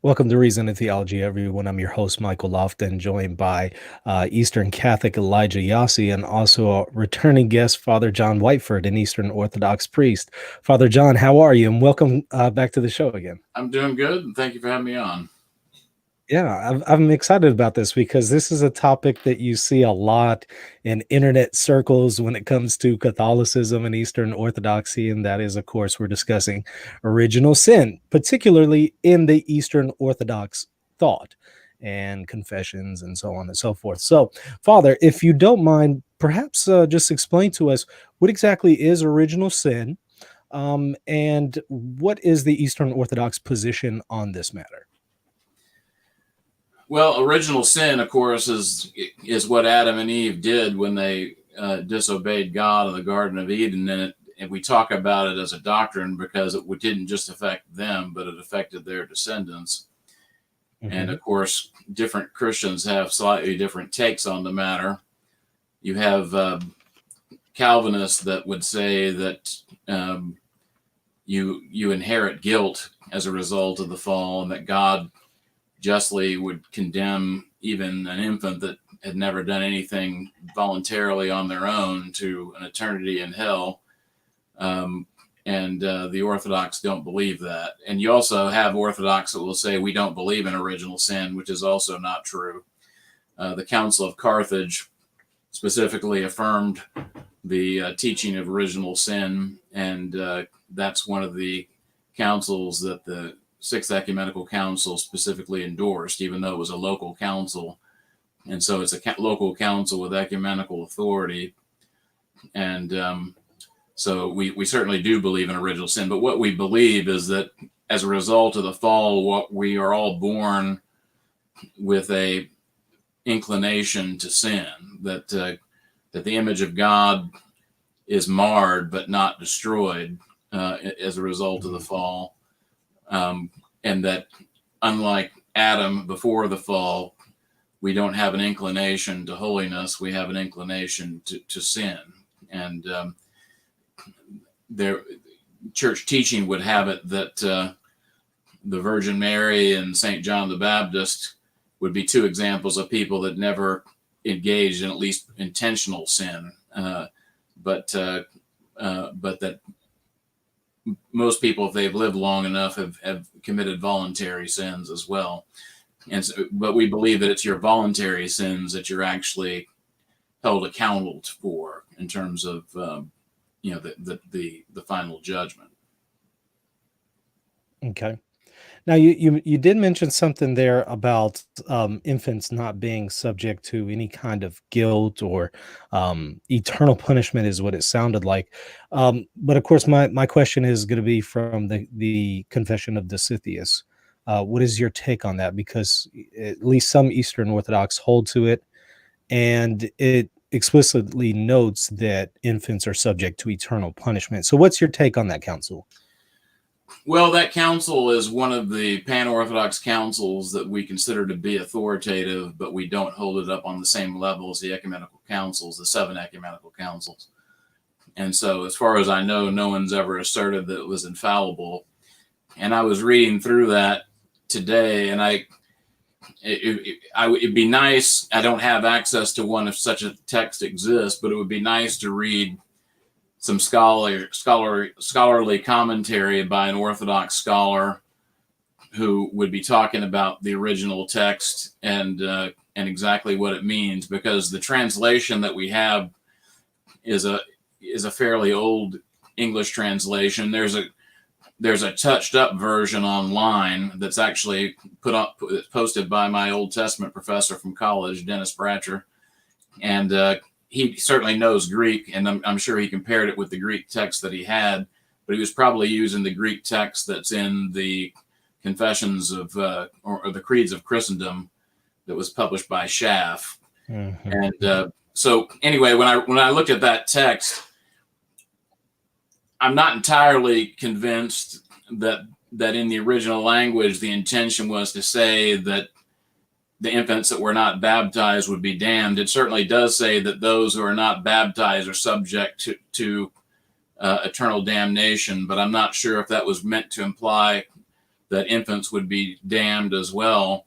Welcome to Reason and Theology, everyone. I'm your host, Michael Lofton, joined by Eastern Catholic Elijah Yasi and also a returning guest, Father John Whiteford, an Eastern Orthodox priest. Father John, how are you? And welcome back to the show again. I'm doing good, and thank you for having me on. Yeah, I'm excited about this because this is a topic that you see a lot in internet circles when it comes to Catholicism and Eastern Orthodoxy. And that is, of course, we're discussing original sin, particularly in the Eastern Orthodox thought and confessions and so on and so forth. So, Father, if you don't mind, perhaps just explain to us what exactly is original sin, and what is the Eastern Orthodox position on this matter? Well, original sin, of course, is what Adam and Eve did when they disobeyed God in the Garden of Eden, and we talk about it as a doctrine because it didn't just affect them, but it affected their descendants. And of course, different Christians have slightly different takes on the matter. You have Calvinists that would say that you inherit guilt as a result of the fall, and that God justly would condemn even an infant that had never done anything voluntarily on their own to an eternity in hell. The Orthodox don't believe that. And you also have Orthodox that will say we don't believe in original sin, which is also not true. The Council of Carthage specifically affirmed the teaching of original sin, and that's one of the councils that the Sixth Ecumenical Council specifically endorsed, even though it was a local council. And so it's a local council with ecumenical authority. And so we certainly do believe in original sin. But what we believe is that as a result of the fall, we are all born with a inclination to sin, that the image of God is marred but not destroyed as a result of the fall. And that unlike Adam before the fall, we don't have an inclination to holiness, we have an inclination to sin. And church teaching would have it that the Virgin Mary and St. John the Baptist would be two examples of people that never engaged in at least intentional sin, but that most people, if they've lived long enough, have committed voluntary sins as well. But we believe that it's your voluntary sins that you're actually held accountable for in terms of the final judgment. Okay. Now, you did mention something there about infants not being subject to any kind of guilt or eternal punishment is what it sounded like. But of course, my question is going to be from the Confession of Dositheus. What is your take on that? Because at least some Eastern Orthodox hold to it, and it explicitly notes that infants are subject to eternal punishment. So what's your take on that, council? Well, that council is one of the pan-Orthodox councils that we consider to be authoritative, but we don't hold it up on the same level as the ecumenical councils, the 7 ecumenical councils. And so as far as I know, no one's ever asserted that it was infallible. And I was reading through that today, and it'd be nice, I don't have access to one if such a text exists, but it would be nice to read some scholarly commentary by an Orthodox scholar who would be talking about the original text and exactly what it means, because the translation that we have is a fairly old English translation. There's a touched up version online that's actually posted by my Old Testament professor from college, Dennis Bratcher, and he certainly knows Greek, and I'm sure he compared it with the Greek text that he had, but he was probably using the Greek text that's in the Confessions of or the Creeds of Christendom that was published by Schaff. Mm-hmm. And so anyway, when I looked at that text, I'm not entirely convinced that in the original language the intention was to say that the infants that were not baptized would be damned. It certainly does say that those who are not baptized are subject to eternal damnation, but I'm not sure if that was meant to imply that infants would be damned as well.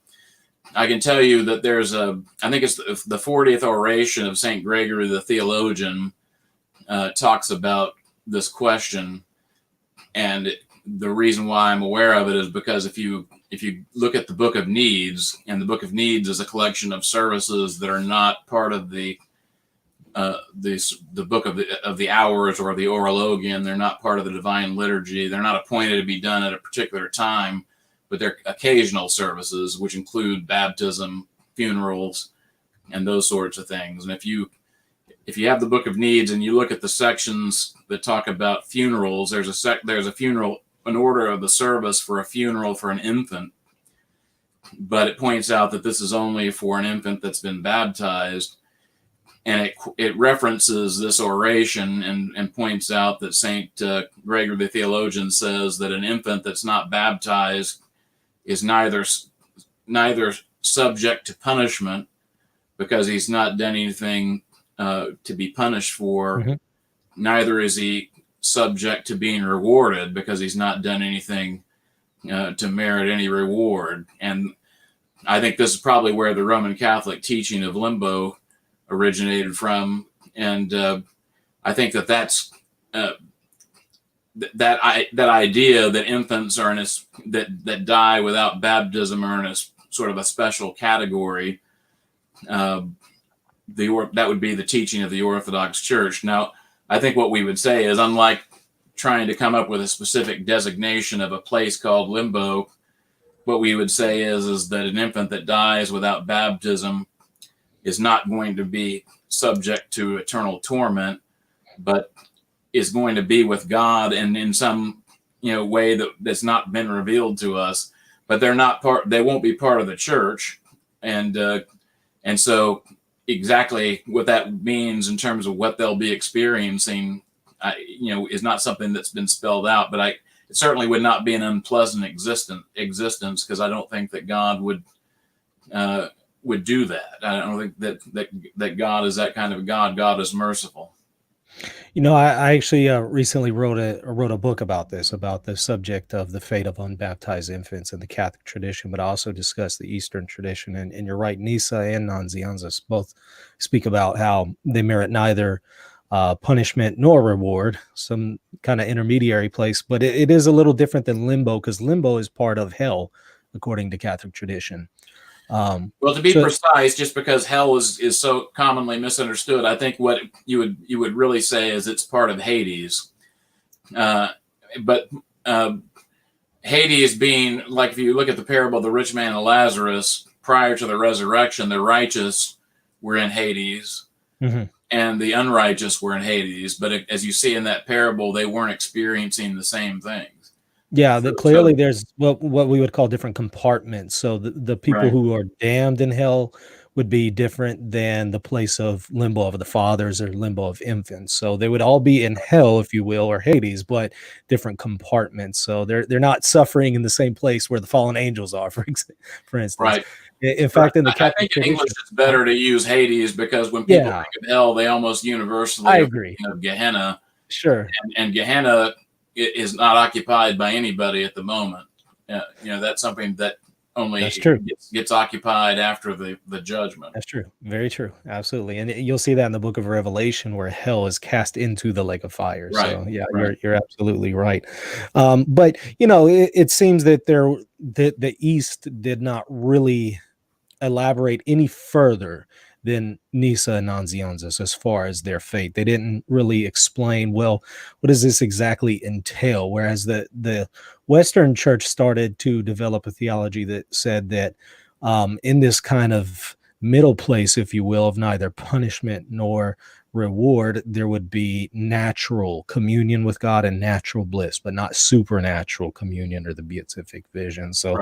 I can tell you that there's I think it's the 40th oration of St. Gregory the theologian talks about this question. And the reason why I'm aware of it is because if you look at the Book of Needs, and the Book of Needs is a collection of services that are not part of the book of the hours or the Orologian. They're not part of the divine liturgy. They're not appointed to be done at a particular time, but they're occasional services, which include baptism, funerals, and those sorts of things. And if you have the Book of Needs and you look at the sections that talk about funerals, there's a funeral, an order of the service for a funeral for an infant, but it points out that this is only for an infant that's been baptized. And it references this oration and points out that St. Gregory the theologian says that an infant that's not baptized is neither subject to punishment because he's not done anything to be punished for, neither is he subject to being rewarded because he's not done anything to merit any reward. And I think this is probably where the Roman Catholic teaching of limbo originated from, and I think that's that idea that infants are that die without baptism are in a sort of a special category. That would be the teaching of the Orthodox Church. Now, I think what we would say is, unlike trying to come up with a specific designation of a place called limbo, what we would say is that an infant that dies without baptism is not going to be subject to eternal torment, but is going to be with God and in some way that's not been revealed to us. But they won't be part of the church, and so exactly what that means in terms of what they'll be experiencing, is not something that's been spelled out. But it certainly would not be an unpleasant existence because I don't think that God would do that. I don't think that God is that kind of God. God is merciful. I actually recently wrote a book about the subject of the fate of unbaptized infants in the Catholic tradition, but I also discussed the Eastern tradition. And you're right, Nisa and Nazianzus both speak about how they merit neither punishment nor reward, some kind of intermediary place. But it is a little different than limbo, because limbo is part of hell, according to Catholic tradition. Well, to be precise, just because hell is so commonly misunderstood, I think what you would really say is it's part of Hades. But Hades being, like, if you look at the parable of the rich man and Lazarus, prior to the resurrection, the righteous were in Hades, and the unrighteous were in Hades. But as you see in that parable, they weren't experiencing the same things. Yeah, clearly there's what we would call different compartments. So the people who are damned in hell would be different than the place of limbo of the fathers or limbo of infants. So they would all be in hell, if you will, or Hades, but different compartments. So they're not suffering in the same place where the fallen angels are, for instance. Right. In fact, in the I think in English it's better to use Hades, because when people think of hell, they almost universally think of Gehenna. Sure. And Gehenna is not occupied by anybody at the moment. That's something that only gets occupied after the judgment. That's true. Very true. Absolutely. And you'll see that in the book of Revelation, where hell is cast into the lake of fire. Right. So yeah, right. You're absolutely right. But it seems that the East did not really elaborate any further than Nisa and Nazianzus as far as their fate. They didn't really explain, well, what does this exactly entail? Whereas the Western church started to develop a theology that said that in this kind of middle place, if you will, of neither punishment nor reward, there would be natural communion with God and natural bliss, but not supernatural communion or the Beatific Vision. So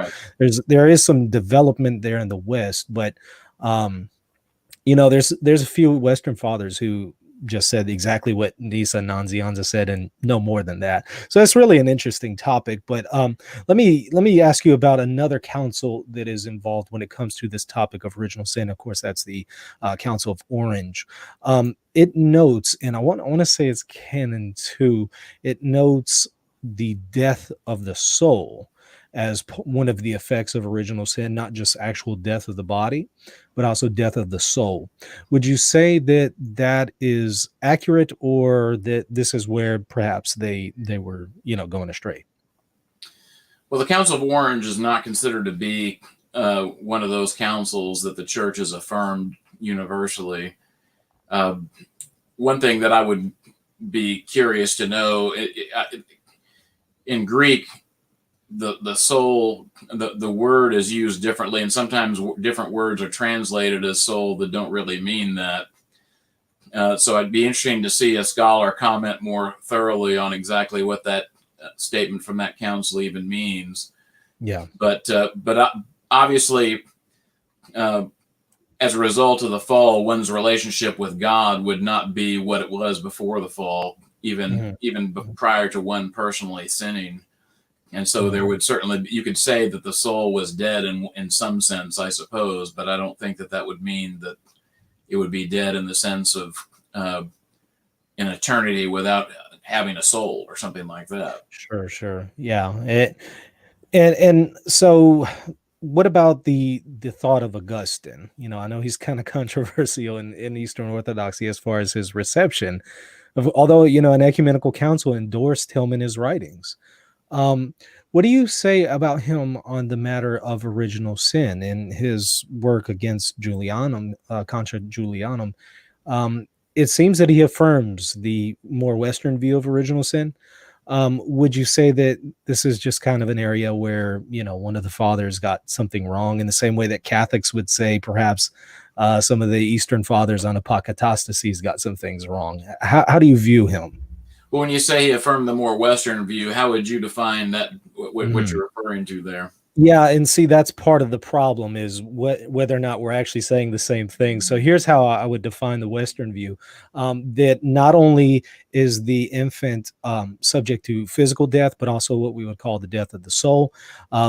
there is some development there in the West, but there's a few Western fathers who just said exactly what Nisa and Nazianzus said and no more than that. So that's really an interesting topic. But let me ask you about another council that is involved when it comes to this topic of original sin. Of course, that's the Council of Orange. It notes, and I want to say it's canon 2, it notes the death of the soul as one of the effects of original sin, not just actual death of the body, but also death of the soul. Would you say that that is accurate, or that this is where perhaps they were, going astray? Well, the Council of Orange is not considered to be one of those councils that the church has affirmed universally. One thing that I would be curious to know, in Greek, the soul, the word is used differently, and sometimes different words are translated as soul that don't really mean that. So it'd be interesting to see a scholar comment more thoroughly on exactly what that statement from that council even means. Yeah. But obviously, as a result of the fall, one's relationship with God would not be what it was before the fall, even prior to one personally sinning. And so there would certainly, you could say that the soul was dead in some sense, I suppose, but I don't think that that would mean that it would be dead in the sense of an eternity without having a soul or something like that. Sure. Yeah. And so what about the thought of Augustine? I know he's kind of controversial in Eastern Orthodoxy as far as his reception of, although, an ecumenical council endorsed him in his writings. What do you say about him on the matter of original sin in his work against Julianum, Contra Julianum? It seems that he affirms the more Western view of original sin. Would you say that this is just kind of an area where, one of the fathers got something wrong, in the same way that Catholics would say perhaps some of the Eastern fathers on apokatastases got some things wrong? How do you view him? Well, when you say he affirmed the more Western view, how would you define that, what you're referring to there? Yeah, and see, that's part of the problem, is whether or not we're actually saying the same thing. So here's how I would define the Western view: that not only is the infant subject to physical death, but also what we would call the death of the soul.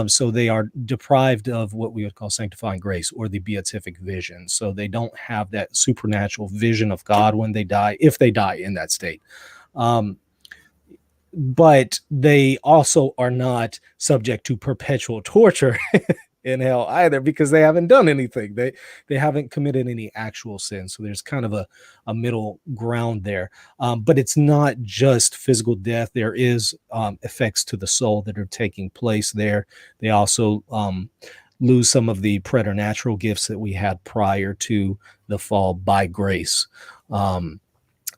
So they are deprived of what we would call sanctifying grace, or the beatific vision. So they don't have that supernatural vision of God when they die, if they die in that state. But they also are not subject to perpetual torture in hell either, because they haven't done anything. They haven't committed any actual sin. So there's kind of a middle ground there. But it's not just physical death. There is effects to the soul that are taking place there. They also lose some of the preternatural gifts that we had prior to the fall by grace.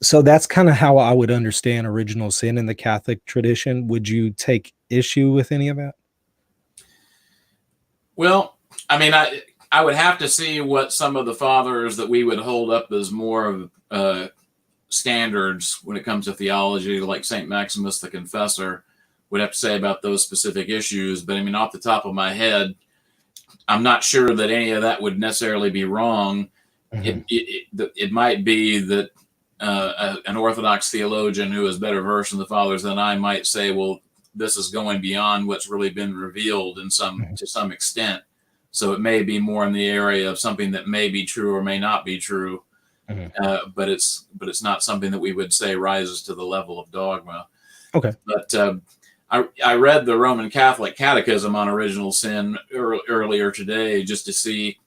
So that's kind of how I would understand original sin in the Catholic tradition. Would you take issue with any of that? Well, I mean, I would have to see what some of the fathers that we would hold up as more of standards when it comes to theology, like St. Maximus the Confessor, would have to say about those specific issues. But I mean, off the top of my head, I'm not sure that any of that would necessarily be wrong. It might be that an Orthodox theologian who is better versed in the fathers than I might say, well, this is going beyond what's really been revealed to some extent. So it may be more in the area of something that may be true or may not be true, but it's not something that we would say rises to the level of dogma. Okay. But I read the Roman Catholic Catechism on original sin earlier today, just to see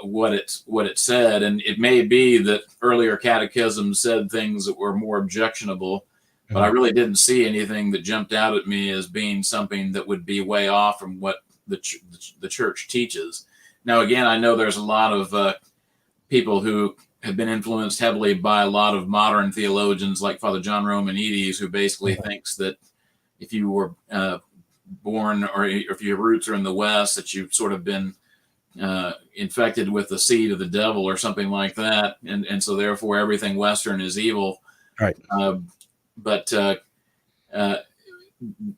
what it said, and it may be that earlier catechisms said things that were more objectionable, but I really didn't see anything that jumped out at me as being something that would be way off from what the church teaches. Now, again, I know there's a lot of people who have been influenced heavily by a lot of modern theologians, like Father John Romanides, who basically thinks that if you were born, or if your roots are in the West, that you've sort of been infected with the seed of the devil or something like that, and so therefore everything Western is evil. Right. But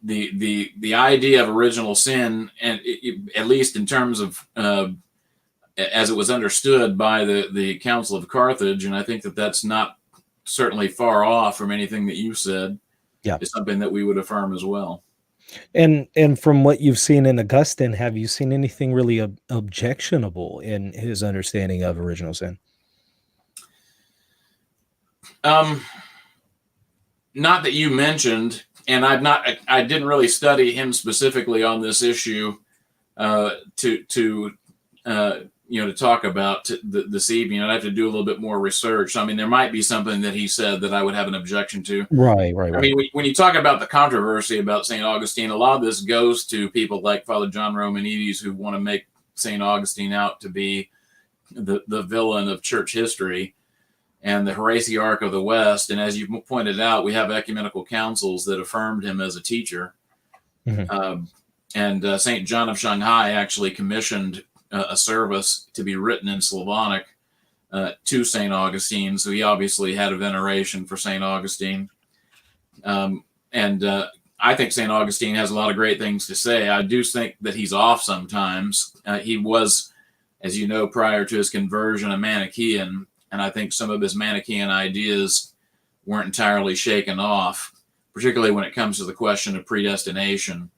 the idea of original sin, and at least in terms of as it was understood by the Council of Carthage, and I think that that's not certainly far off from anything that you said, is something that we would affirm as well. And from what you've seen in Augustine, have you seen anything really objectionable in his understanding of original sin? Not that you mentioned. and I didn't really study him specifically on this issue to talk about this evening. I'd have to do a little bit more research. I mean, there might be something that he said that I would have an objection to. Right. I mean, when you talk about the controversy about St. Augustine, a lot of this goes to people like Father John Romanides, who want to make St. Augustine out to be the villain of church history and the heresiarch of the West. And as you pointed out, we have ecumenical councils that affirmed him as a teacher. Mm-hmm. And St. John of Shanghai actually commissioned a service to be written in Slavonic to St. Augustine. So he obviously had a veneration for St. Augustine. And I think St. Augustine has a lot of great things to say. I do think that he's off sometimes. He was, as you know, prior to his conversion, a Manichaean. And I think some of his Manichaean ideas weren't entirely shaken off, particularly when it comes to the question of predestination.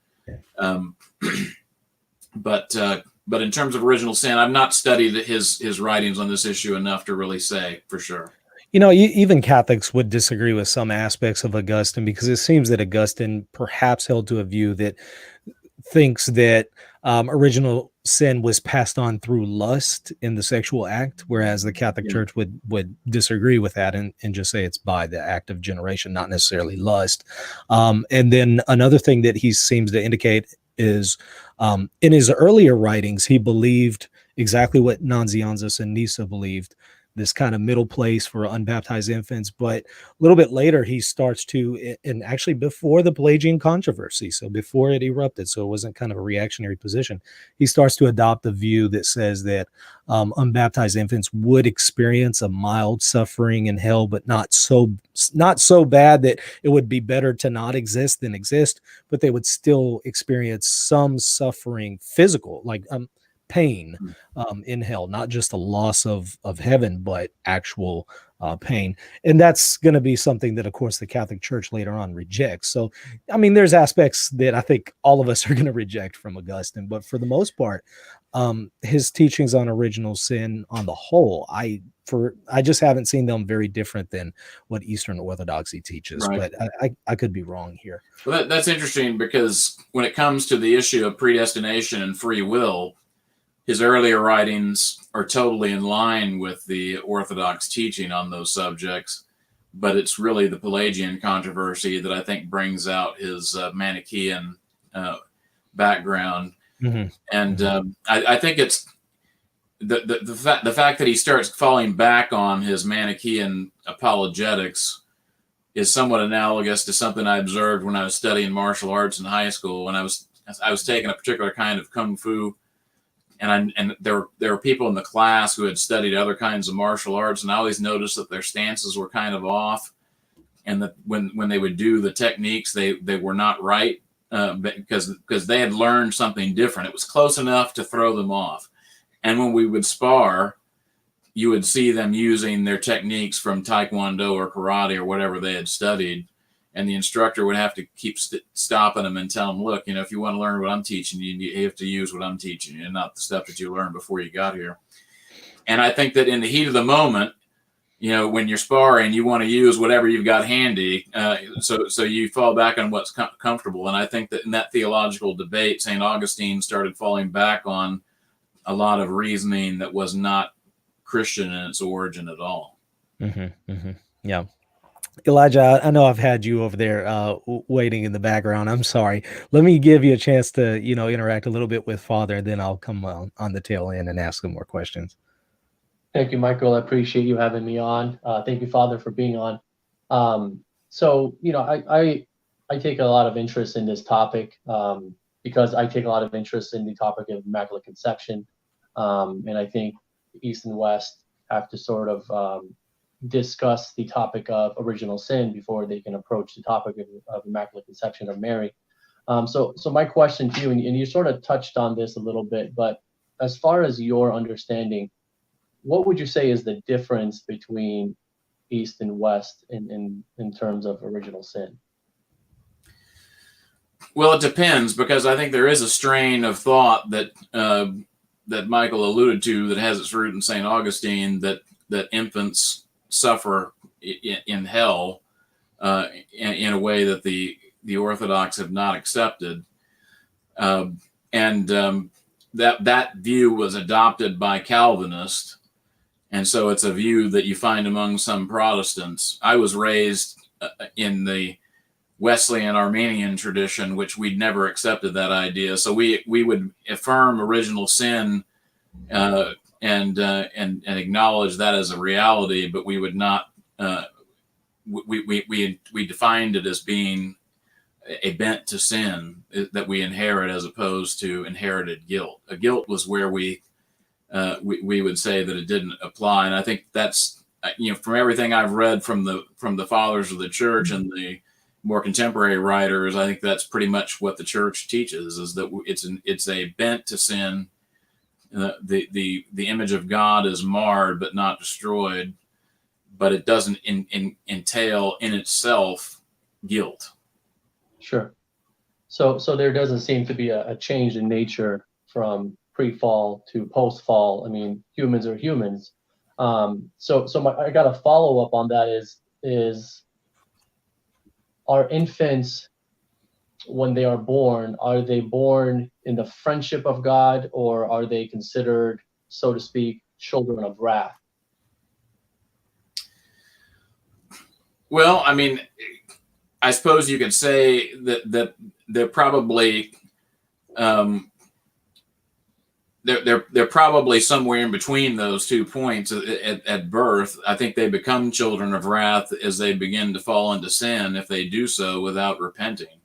But in terms of original sin, I've not studied his writings on this issue enough to really say for sure. Even Catholics would disagree with some aspects of Augustine, because it seems that Augustine perhaps held to a view that thinks that original sin was passed on through lust in the sexual act, whereas the Catholic Church would disagree with that and just say it's by the act of generation, not necessarily lust. And then another thing that he seems to indicate is in his earlier writings, he believed exactly what Nazianzus and Nyssa believed, this kind of middle place for unbaptized infants. But a little bit later, he starts to, and actually before the Pelagian controversy, so before it erupted, so it wasn't kind of a reactionary position, he starts to adopt a view that says that unbaptized infants would experience a mild suffering in hell, but not so bad that it would be better to not exist than exist, but they would still experience some suffering, physical, like pain in hell, not just a loss of heaven, but actual pain. And that's going to be something that, of course, the Catholic Church later on rejects. So, I mean, there's aspects that I think all of us are going to reject from Augustine, but for the most part, his teachings on original sin on the whole, I just haven't seen them very different than what Eastern Orthodoxy teaches, right. But I could be wrong here. Well, that's interesting, because when it comes to the issue of predestination and free will, his earlier writings are totally in line with the Orthodox teaching on those subjects, but it's really the Pelagian controversy that I think brings out his Manichaean background. Mm-hmm. And I think it's the fact that he starts falling back on his Manichaean apologetics is somewhat analogous to something I observed when I was studying martial arts in high school. When I was taking a particular kind of kung fu, and there were people in the class who had studied other kinds of martial arts, and I always noticed that their stances were kind of off, and that when they would do the techniques, they were not right, because they had learned something different. It was close enough to throw them off. And when we would spar, you would see them using their techniques from Taekwondo or karate or whatever they had studied. And the instructor would have to keep stopping them and tell them, look, if you want to learn what I'm teaching you, you have to use what I'm teaching you and not the stuff that you learned before you got here. And I think that in the heat of the moment, when you're sparring, you want to use whatever you've got handy. So you fall back on what's comfortable. And I think that in that theological debate, St. Augustine started falling back on a lot of reasoning that was not Christian in its origin at all. Mm-hmm, mm-hmm. Yeah. Elijah, I know I've had you over there waiting in the background. I'm sorry. Let me give you a chance to, interact a little bit with Father, and then I'll come on the tail end and ask him more questions. Thank you, Michael. I appreciate you having me on. Thank you, Father, for being on. I take a lot of interest in this topic because I take a lot of interest in the topic of Immaculate Conception. And I think East and West have to sort of discuss the topic of original sin before they can approach the topic of Immaculate Conception of Mary. So my question to you, and you sort of touched on this a little bit, but as far as your understanding, what would you say is the difference between East and West in terms of original sin? Well, it depends, because I think there is a strain of thought that that Michael alluded to that has its root in St. Augustine, that infants suffer in hell in a way that the the Orthodox have not accepted. That view was adopted by Calvinists, and so it's a view that you find among some Protestants. I was raised in the Wesleyan Armenian tradition, which we'd never accepted that idea. So we would affirm original sin and acknowledge that as a reality, but we would not. We defined it as being a bent to sin that we inherit, as opposed to inherited guilt. A guilt was where we would say that it didn't apply, and I think that's from everything I've read from the fathers of the church and the more contemporary writers, I think that's pretty much what the church teaches: is that it's a bent to sin. The image of God is marred but not destroyed, but it doesn't entail in itself guilt. Sure. So there doesn't seem to be a change in nature from pre-fall to post-fall. I mean, humans are humans. I got a follow-up on that is are infants, when they are born in the friendship of God, or are they considered, so to speak, children of wrath? Well, I mean, I suppose you could say that they're probably they're probably somewhere in between those 2 points at birth. I think they become children of wrath as they begin to fall into sin, if they do so without repenting.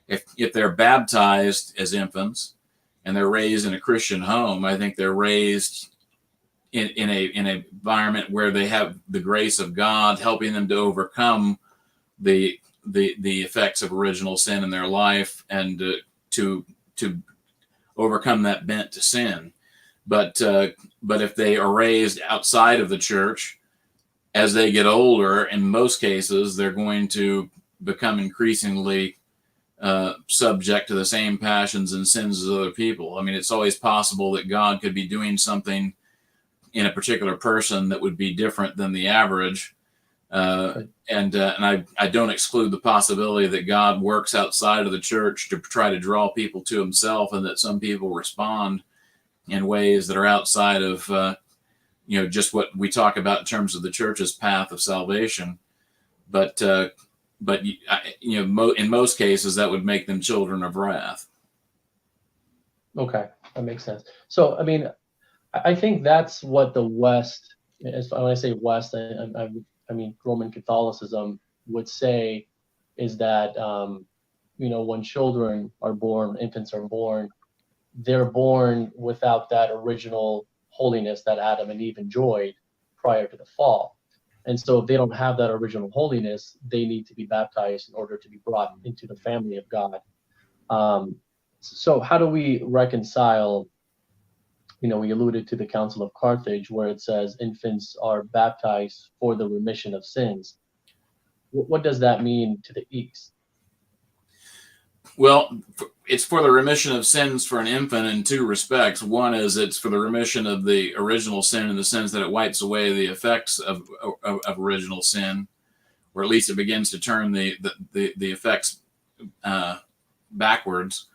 If they're baptized as infants and they're raised in a Christian home, I think they're raised in an environment where they have the grace of God helping them to overcome the effects of original sin in their life, and to overcome that bent to sin. But if they are raised outside of the church, as they get older, in most cases, they're going to become increasingly subject to the same passions and sins as other people. I mean, it's always possible that God could be doing something in a particular person that would be different than the average. And I don't exclude the possibility that God works outside of the church to try to draw people to himself, and that some people respond in ways that are outside of just what we talk about in terms of the church's path of salvation. But in most cases, that would make them children of wrath. Okay, that makes sense. So, I mean, I think that's what the West, when I say West, I mean Roman Catholicism would say, is that when children are born, infants are born, they're born without that original holiness that Adam and Eve enjoyed prior to the fall. And so if they don't have that original holiness, they need to be baptized in order to be brought into the family of God. So how do we reconcile, we alluded to the Council of Carthage, where it says infants are baptized for the remission of sins. What does that mean to the East? Well, it's for the remission of sins for an infant in two respects. One is it's for the remission of the original sin, in the sense that it wipes away the effects of original sin, or at least it begins to turn the effects backwards.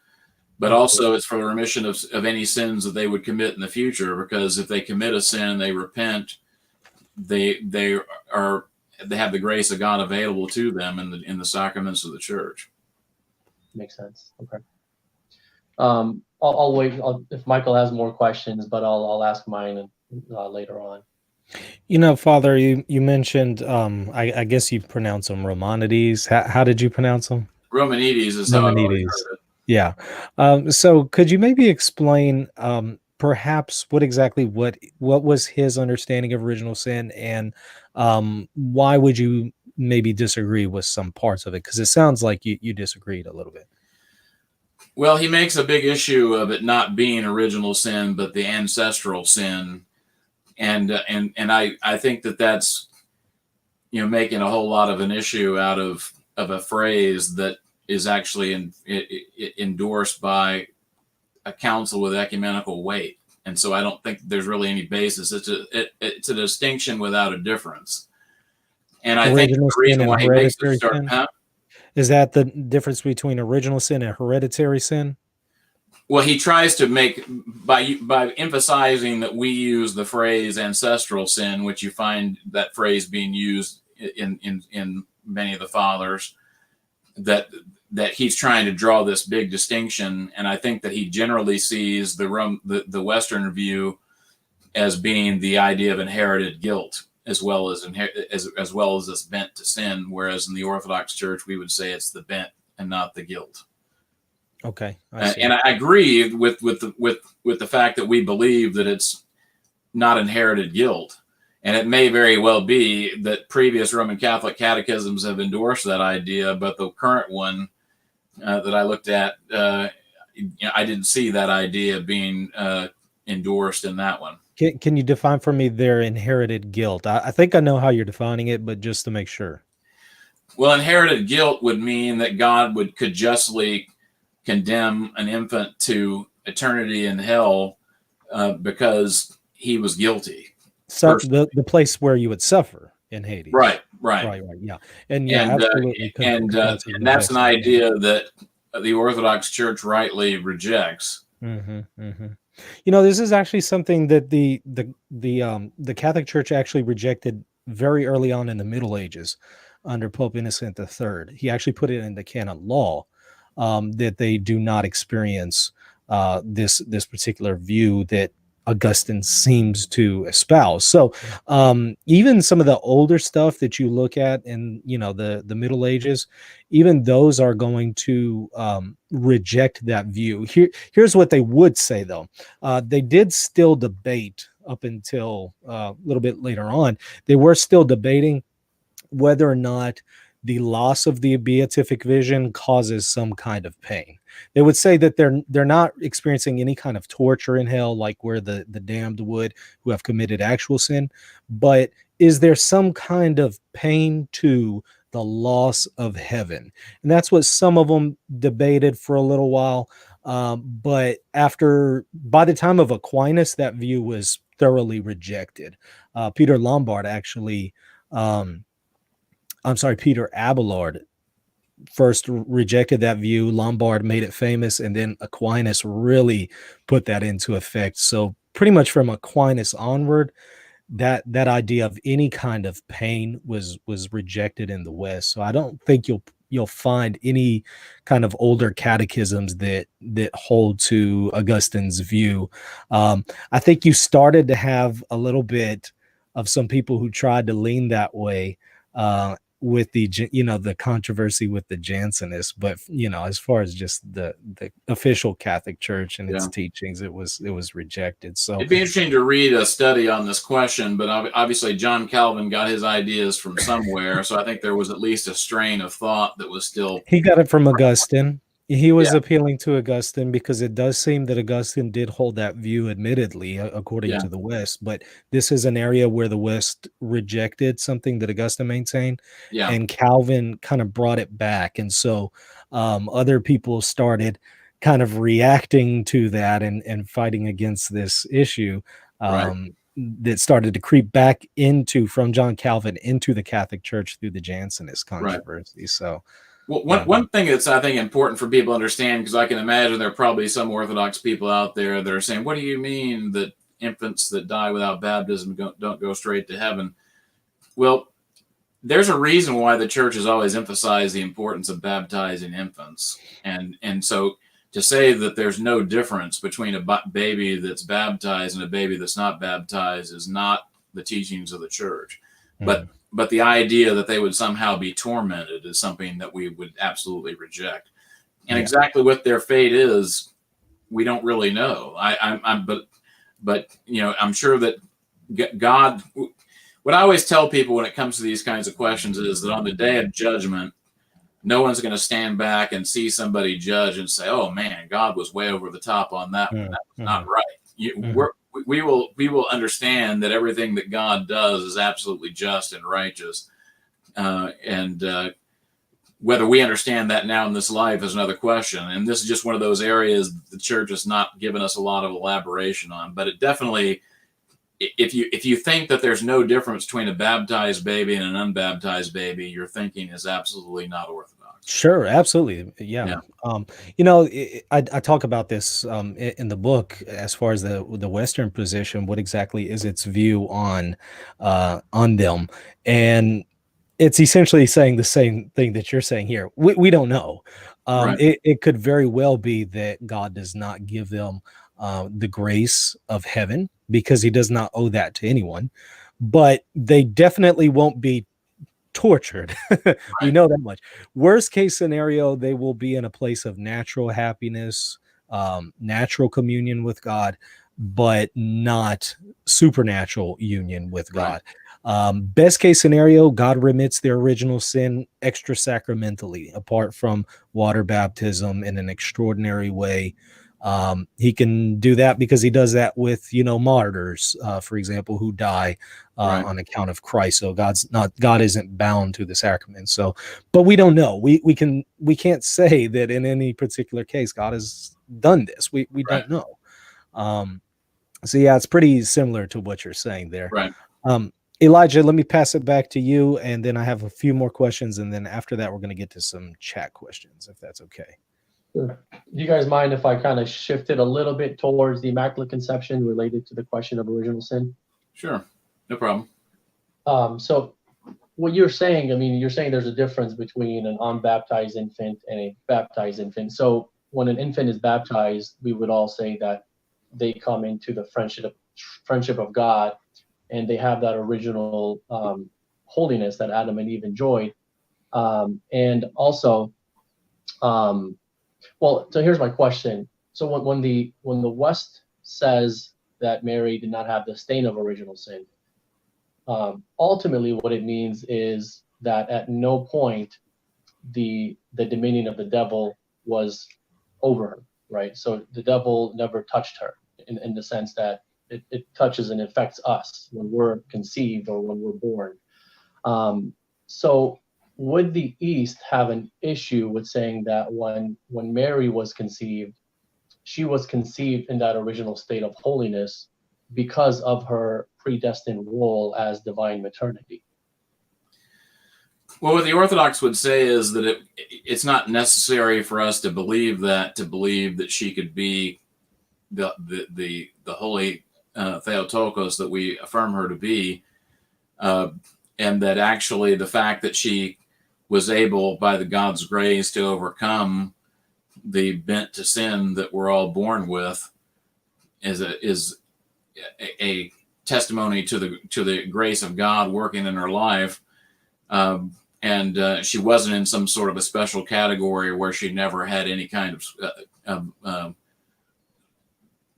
But also it's for the remission of any sins that they would commit in the future, because if they commit a sin and they repent, they have the grace of God available to them in the sacraments of the church. Makes sense. Okay. I'll wait if Michael has more questions, but I'll ask mine later on. Father, you mentioned, I guess you pronounce them Romanides. How did you pronounce them? Romanides is how I always heard it. Yeah. So could you maybe explain perhaps what was his understanding of original sin, and why would you maybe disagree with some parts of it? Because it sounds like you disagreed a little bit. Well, he makes a big issue of it not being original sin, but the ancestral sin. And I think that's, making a whole lot of an issue out of a phrase that is actually endorsed by a council with ecumenical weight. And so I don't think there's really any basis. It's a distinction without a difference. And I think the reason why he makes it Is that the difference between original sin and hereditary sin? Well, he tries to make, by emphasizing that we use the phrase ancestral sin, which you find that phrase being used in many of the fathers, that he's trying to draw this big distinction. And I think that he generally sees the Western view as being the idea of inherited guilt, as well as this bent to sin, whereas in the Orthodox Church we would say it's the bent and not the guilt. Okay, I see. And I agree with the fact that we believe that it's not inherited guilt, and it may very well be that previous Roman Catholic catechisms have endorsed that idea, but the current one that I looked at, I didn't see that idea being endorsed in that one. Can you define for me their inherited guilt? I think I know how you're defining it, but just to make sure. Well, inherited guilt would mean that God could justly condemn an infant to eternity in hell because he was guilty. So the place where you would suffer in Hades. Right. Yeah, and absolutely. And that's an idea that the Orthodox Church rightly rejects. Mm-hmm, mm-hmm. You know, this is actually something that the Catholic Church actually rejected very early on in the Middle Ages under Pope Innocent III. He actually put it in the canon law that they do not experience this particular view that Augustine seems to espouse. So even some of the older stuff that you look at in, you know, the Middle Ages, even those are going to reject that view. Here's what they would say, though. They did still debate up until a little bit later on. They were still debating whether or not the loss of the beatific vision causes some kind of pain. They would say that they're not experiencing any kind of torture in hell like where the damned would, who have committed actual sin, but is there some kind of pain to the loss of heaven? And that's what some of them debated for a little while. But by the time of Aquinas, that view was thoroughly rejected. Peter Abelard first rejected that view. Lombard made it famous, and then Aquinas really put that into effect. So pretty much from Aquinas onward, that idea of any kind of pain was rejected in the West. So I don't think you'll find any kind of older catechisms that hold to Augustine's view. I think you started to have a little bit of some people who tried to lean that way with the controversy with the Jansenists, but as far as just the official Catholic Church and its teachings, it was rejected. So it'd be interesting to read a study on this question, but obviously John Calvin got his ideas from somewhere, so I think there was at least a strain of thought that was still. He got it from Augustine. He was appealing to Augustine because it does seem that Augustine did hold that view, admittedly, according to the West. But this is an area where the West rejected something that Augustine maintained, and Calvin kind of brought it back. And so other people started kind of reacting to that and fighting against this issue that started to creep back from John Calvin into the Catholic Church through the Jansenist controversy. So. Well, one thing that's, I think, important for people to understand, because I can imagine there are probably some Orthodox people out there that are saying, what do you mean that infants that die without baptism don't go straight to heaven? Well, there's a reason why the church has always emphasized the importance of baptizing infants. And so to say that there's no difference between a baby that's baptized and a baby that's not baptized is not the teachings of the church. Mm-hmm. But the idea that they would somehow be tormented is something that we would absolutely reject. And exactly what their fate is, we don't really know. But I'm sure that God. What I always tell people when it comes to these kinds of questions is that on the day of judgment, no one's going to stand back and see somebody judge and say, "Oh man, God was way over the top on that one. That was not right." We will understand that everything that God does is absolutely just and righteous, and whether we understand that now in this life is another question. And this is just one of those areas the church has not given us a lot of elaboration on. But it definitely, if you think that there's no difference between a baptized baby and an unbaptized baby, your thinking is absolutely not orthodox. Sure, absolutely. Yeah. Yeah. I talk about this in the book as far as the Western position. What exactly is its view on them? And it's essentially saying the same thing that you're saying here. We don't know. Right. It could very well be that God does not give them the grace of heaven because he does not owe that to anyone. But they definitely won't be tortured. We Right. know that much. Worst case scenario, they will be in a place of natural happiness, natural communion with God, but not supernatural union with Right. God. Best case scenario, God remits their original sin extra sacramentally, apart from water baptism in an extraordinary way. He can do that because he does that with, martyrs, for example, who die Right. on account of Christ. So God isn't bound to the sacrament. So, but we don't know. We can't say that in any particular case God has done this. We Right. don't know. So yeah, it's pretty similar to what you're saying there. Right. Elijah, let me pass it back to you, and then I have a few more questions, and then after that, we're going to get to some chat questions, if that's okay. Sure. Do you guys mind if I kind of shifted a little bit towards the Immaculate Conception related to the question of original sin? Sure. No problem. So what you're saying, I mean, you're saying there's a difference between an unbaptized infant and a baptized infant. So when an infant is baptized, we would all say that they come into the friendship of God, and they have that original holiness that Adam and Eve enjoyed. And also, well, so here's my question. So when the West says that Mary did not have the stain of original sin, ultimately what it means is that at no point the dominion of the devil was over her, right? So the devil never touched her in the sense that it touches and affects us when we're conceived or when we're born. So would the East have an issue with saying that when Mary was conceived, she was conceived in that original state of holiness because of her predestined role as divine maternity? Well, what the Orthodox would say is that it's not necessary for us to believe that she could be the holy Theotokos that we affirm her to be, and that actually the fact that she was able, by the God's grace, to overcome the bent to sin that we're all born with is a testimony to the grace of God working in her life. And she wasn't in some sort of a special category where she never had any kind of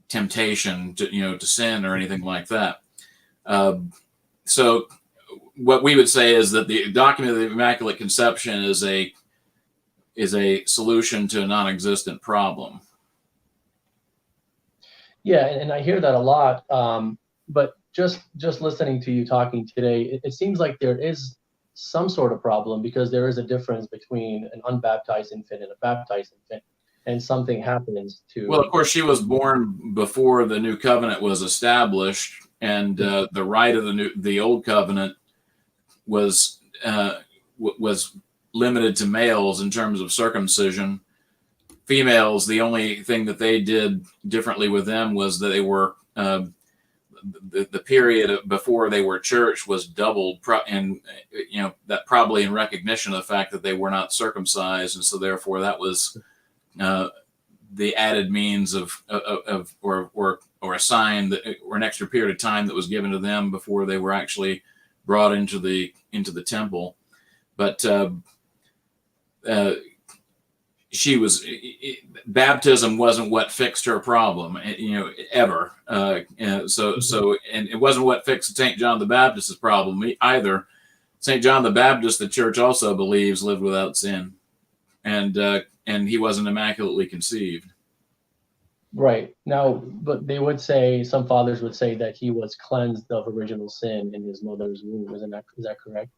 temptation to sin or anything like that. So what we would say is that the document of the Immaculate Conception is a solution to a non-existent problem. Yeah, and I hear that a lot. But just listening to you talking today, it seems like there is some sort of problem, because there is a difference between an unbaptized infant and a baptized infant, and something happens to. Well, of course, she was born before the new covenant was established, and the rite of the old covenant was limited to males in terms of circumcision. Females, the only thing that they did differently with them was that they were the period before they were church was doubled, and that probably in recognition of the fact that they were not circumcised, and so therefore that was the added means of or a sign that, or an extra period of time that was given to them before they were actually brought into the temple. But baptism wasn't what fixed her problem, ever. So it wasn't what fixed St. John the Baptist's problem either. St. John the Baptist, the church also believes, lived without sin, and he wasn't immaculately conceived. Right. Now, but they would say, some fathers would say, that he was cleansed of original sin in his mother's womb. Is that correct?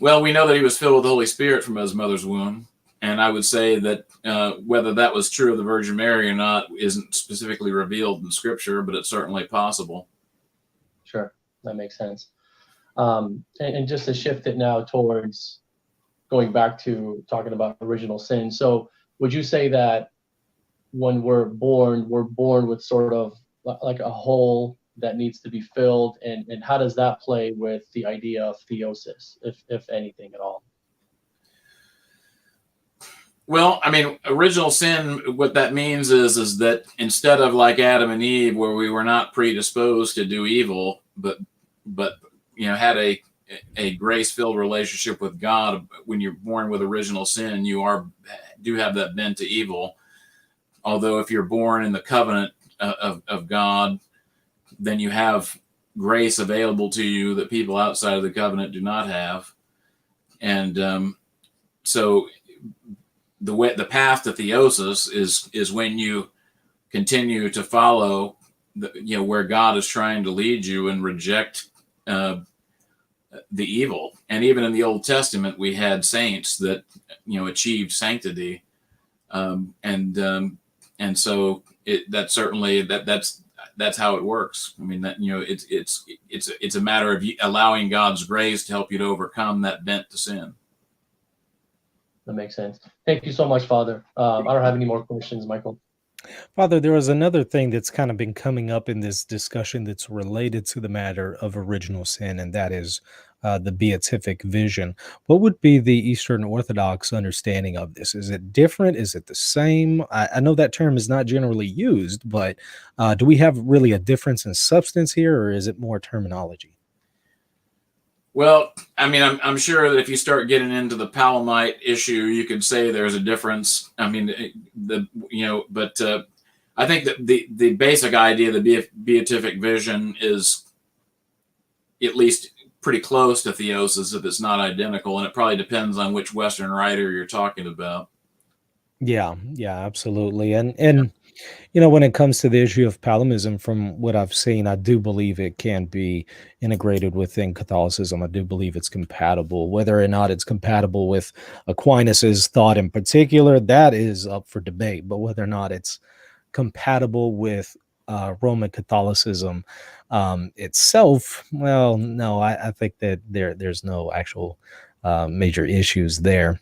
Well, we know that he was filled with the Holy Spirit from his mother's womb. And I would say that whether that was true of the Virgin Mary or not isn't specifically revealed in Scripture, but it's certainly possible. Sure, that makes sense. And just to shift it now towards going back to talking about original sin. So would you say that when we're born with sort of like a hole that needs to be filled, and how does that play with the idea of theosis, if anything at all? Well, I mean, original sin, what that means is that instead of like Adam and Eve, where we were not predisposed to do evil, but had a grace-filled relationship with God, when you're born with original sin, you do have that bent to evil. Although if you're born in the covenant of God, then you have grace available to you that people outside of the covenant do not have. And so the path to theosis is when you continue to follow where God is trying to lead you and reject the evil. And even in the Old Testament, we had saints that achieved sanctity, and so that's certainly that's how it works. I mean, that it's a matter of allowing God's grace to help you to overcome that bent to sin. That makes sense. Thank you so much, Father. I don't have any more questions, Michael. Father, there was another thing that's kind of been coming up in this discussion that's related to the matter of original sin, and that is the Beatific Vision. What would be the Eastern Orthodox understanding of this? Is it different? Is it the same? I know that term is not generally used, but do we have really a difference in substance here, or is it more terminology? Well, I mean, I'm sure that if you start getting into the Palamite issue, you could say there's a difference. I mean, but I think that the basic idea of the Beatific Vision is at least pretty close to theosis, if it's not identical, and it probably depends on which Western writer you're talking about. Yeah, absolutely. And when it comes to the issue of Palamism, from what I've seen, I do believe it can be integrated within Catholicism. I do believe it's compatible. Whether or not it's compatible with Aquinas's thought in particular, that is up for debate. But whether or not it's compatible with Roman Catholicism itself, well, no, I think that there's no actual major issues there.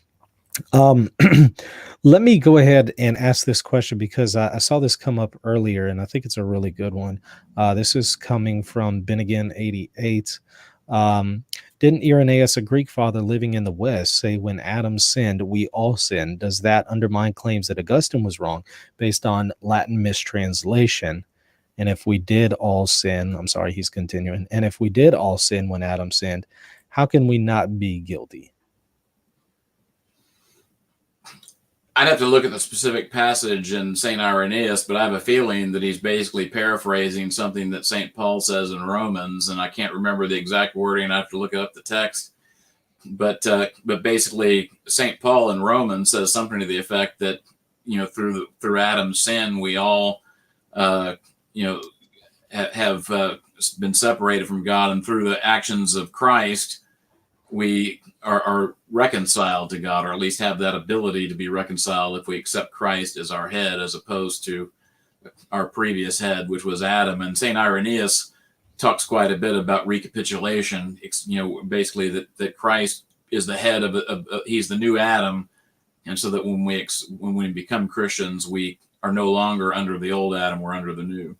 Let me go ahead and ask this question because I saw this come up earlier, and I think it's a really good one. This is coming from Bennigan 88. Didn't Irenaeus, a Greek father living in the West, say when Adam sinned, we all sinned? Does that undermine claims that Augustine was wrong based on Latin mistranslation? And if we did all sin, I'm sorry, he's continuing. And if we did all sin when Adam sinned, how can we not be guilty? I'd have to look at the specific passage in St. Irenaeus, but I have a feeling that he's basically paraphrasing something that St. Paul says in Romans, and I can't remember the exact wording. I have to look up the text. But basically, St. Paul in Romans says something to the effect that through Adam's sin, we all have been separated from God, and through the actions of Christ, we are reconciled to God, or at least have that ability to be reconciled if we accept Christ as our head, as opposed to our previous head, which was Adam. And St. Irenaeus talks quite a bit about recapitulation, basically that Christ is the head of he's the new Adam. And so that when we become Christians, we are no longer under the old Adam, we're under the new.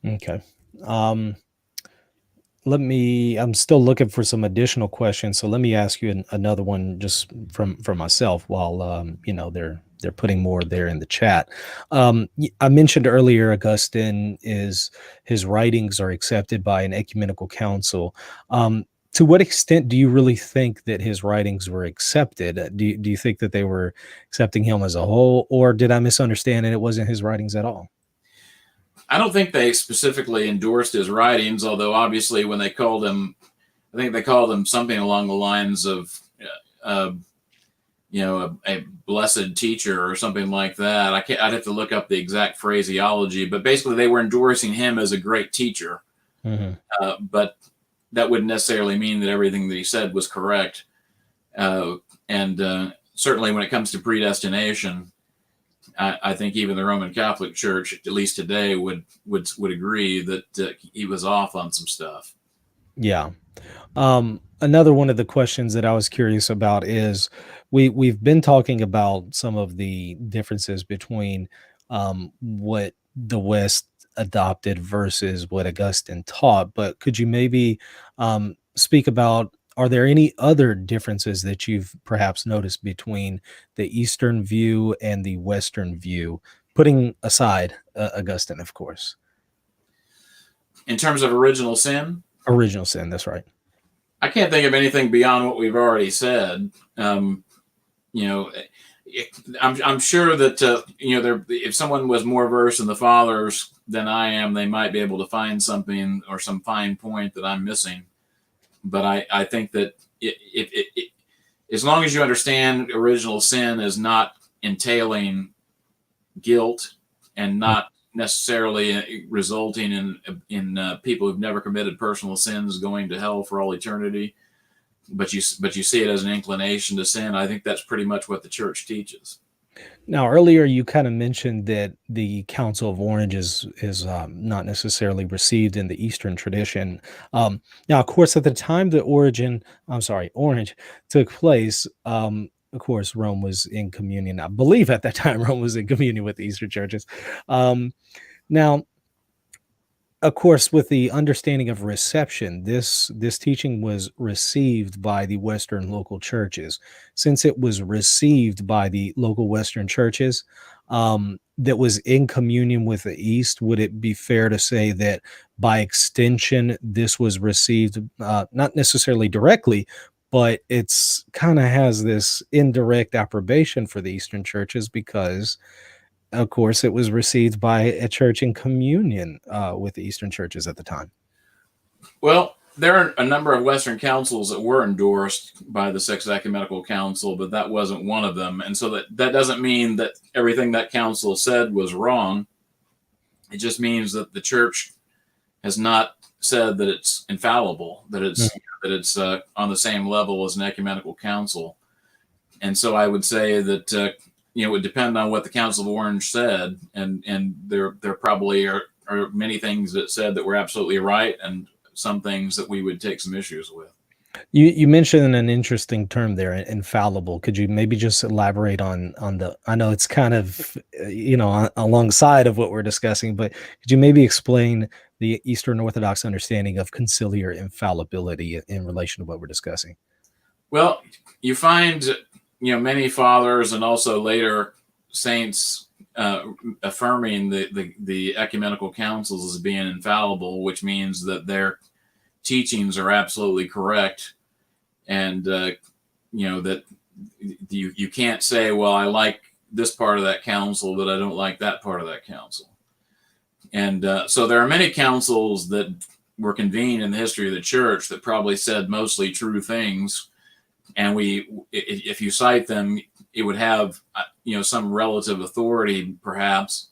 Okay. I'm still looking for some additional questions. So let me ask you another one just from myself while, they're putting more there in the chat. I mentioned earlier, Augustine his writings are accepted by an ecumenical council. To what extent do you really think that his writings were accepted? Do you think that they were accepting him as a whole, or did I misunderstand and it wasn't his writings at all? I don't think they specifically endorsed his writings, although obviously when they called him, I think they called him something along the lines of, a blessed teacher or something like that. I'd have to look up the exact phraseology, but basically they were endorsing him as a great teacher. Mm-hmm. But that wouldn't necessarily mean that everything that he said was correct. And certainly when it comes to predestination, I think even the Roman Catholic Church, at least today, would agree that he was off on some stuff. Yeah. Another one of the questions that I was curious about is we've been talking about some of the differences between what the West adopted versus what Augustine taught, but could you maybe speak about, are there any other differences that you've perhaps noticed between the Eastern view and the Western view, putting aside Augustine, of course? In terms of original sin, Original sin, that's right. I can't think of anything beyond what we've already said. You know, I'm sure that if someone was more versed in the fathers than I am, they might be able to find something or some fine point that I'm missing. But I think that as long as you understand original sin as not entailing guilt and not necessarily resulting in people who've never committed personal sins going to hell for all eternity, but you see it as an inclination to sin, I think that's pretty much what the church teaches. Now, earlier you kind of mentioned that the Council of Orange is not necessarily received in the Eastern tradition. Now, of course, at the time the Orange took place, of course, Rome was in communion. I believe at that time Rome was in communion with the Eastern churches. Now, of course, with the understanding of reception, this teaching was received by the Western local churches. Since it was received by the local Western churches, that was in communion with the East, would it be fair to say that by extension, this was received not necessarily directly, but it's kind of has this indirect approbation for the Eastern churches because of course, it was received by a church in communion with the Eastern churches at the time. Well, there are a number of Western councils that were endorsed by the Sixth Ecumenical Council, but that wasn't one of them. And so that doesn't mean that everything that council said was wrong. It just means that the church has not said that it's infallible, that it's on the same level as an ecumenical council. And so I would say that it would depend on what the Council of Orange said, and there probably are many things that said that were absolutely right, and some things that we would take some issues with. You mentioned an interesting term there, infallible. Could you maybe just elaborate on the? I know it's kind of alongside of what we're discussing, but could you maybe explain the Eastern Orthodox understanding of conciliar infallibility in relation to what we're discussing? Well, you find many fathers and also later saints affirming the ecumenical councils as being infallible, which means that their teachings are absolutely correct, and that you can't say, well, I like this part of that council, but I don't like that part of that council. And so there are many councils that were convened in the history of the church that probably said mostly true things. And if you cite them, it would have, some relative authority, perhaps.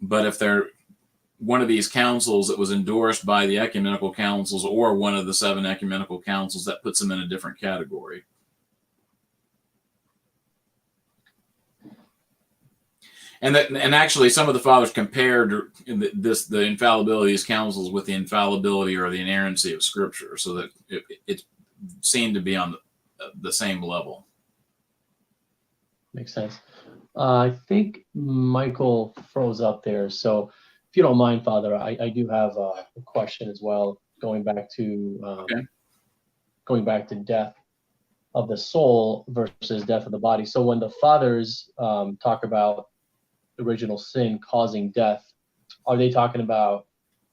But if they're one of these councils that was endorsed by the ecumenical councils or one of the 7 ecumenical councils, that puts them in a different category. And actually, some of the fathers compared the infallibility of these councils with the infallibility or the inerrancy of Scripture, so that it seemed to be on the same level. Makes sense. I think Michael froze up there. So if you don't mind, Father, I do have a question as well, going back to death of the soul versus death of the body. So when the fathers talk about original sin causing death, are they talking about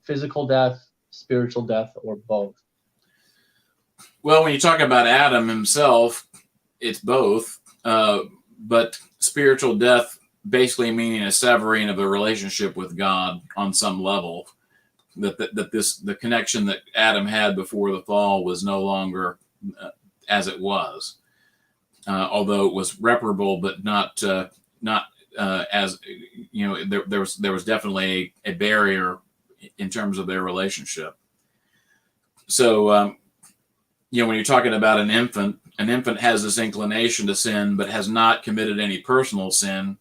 physical death, spiritual death, or both? Well, when you talk about Adam himself, it's both. But spiritual death basically meaning a severing of a relationship with God on some level. The connection that Adam had before the fall was no longer as it was, although it was reparable, but not as there was definitely a barrier in terms of their relationship. So when you're talking about an infant has this inclination to sin, but has not committed any personal sin.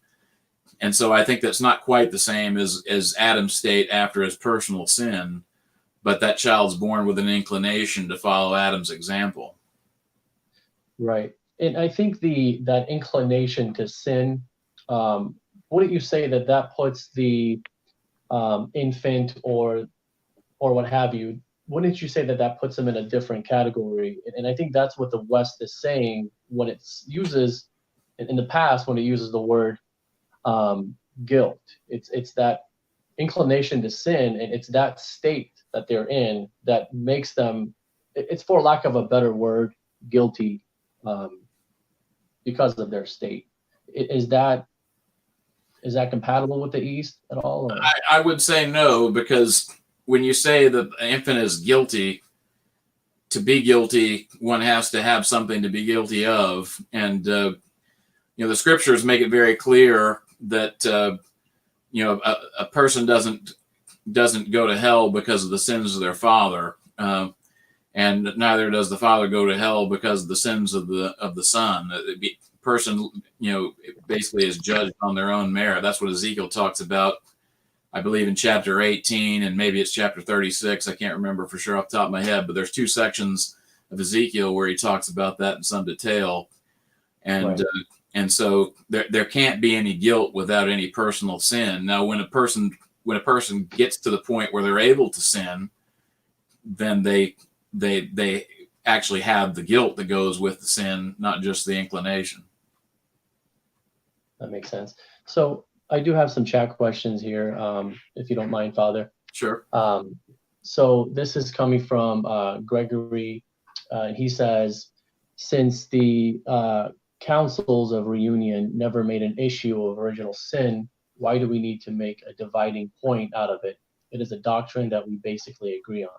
And so I think that's not quite the same as Adam's state after his personal sin. but that child's born with an inclination to follow Adam's example. Right. And I think that inclination to sin, wouldn't you say that puts the infant or what have you, wouldn't you say that puts them in a different category? And I think that's what the West is saying when it uses, in the past, when it uses the word guilt. It's that inclination to sin, and it's that state that they're in that makes them, it's for lack of a better word, guilty, because of their state. Is that compatible with the East at all? Or? I would say no, because when you say that an infant is guilty, to be guilty, one has to have something to be guilty of. And, the scriptures make it very clear that, a person doesn't go to hell because of the sins of their father. And neither does the father go to hell because of the sins of the son. The person, basically is judged on their own merit. That's what Ezekiel talks about, I believe, in chapter 18, and maybe it's chapter 36. I can't remember for sure off the top of my head, but there's two sections of Ezekiel where he talks about that in some detail. And right. And so there can't be any guilt without any personal sin. Now, when a person gets to the point where they're able to sin, then they actually have the guilt that goes with the sin, not just the inclination. That makes sense. So I do have some chat questions here, if you don't mind, Father. Sure. So this is coming from Gregory. He says, since the councils of reunion never made an issue of original sin, why do we need to make a dividing point out of it? It is a doctrine that we basically agree on.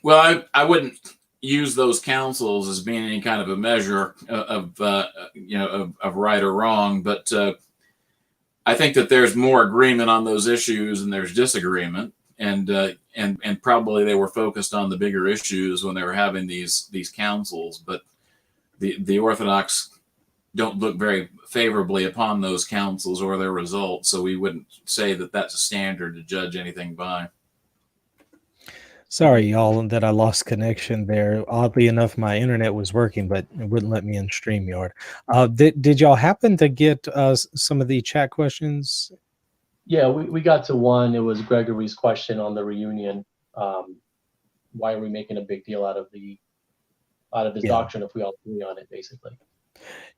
Well, I wouldn't use those councils as being any kind of a measure of right or wrong, but I think that there's more agreement on those issues and there's disagreement, and probably they were focused on the bigger issues when they were having these councils, but the Orthodox don't look very favorably upon those councils or their results, so we wouldn't say that that's a standard to judge anything by. Sorry, y'all, that I lost connection there. Oddly enough, my internet was working, but it wouldn't let me in StreamYard. Did y'all happen to get some of the chat questions? Yeah, we got to one. It was Gregory's question on the reunion. Why are we making a big deal out of his doctrine if we all agree on it, basically?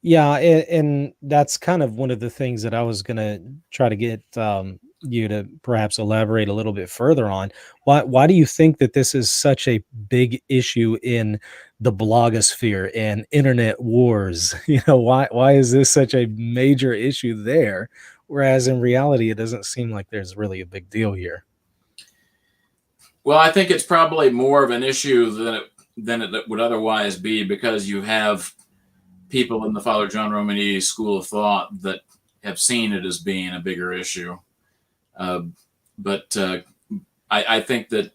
Yeah, and that's kind of one of the things that I was going to try to get you to perhaps elaborate a little bit further on. Why do you think that this is such a big issue in the blogosphere and internet wars? Why is this such a major issue there, whereas in reality it doesn't seem like there's really a big deal here? Well, I think it's probably more of an issue than it would otherwise be, because you have people in the Father John Romanides school of thought that have seen it as being a bigger issue. But I think that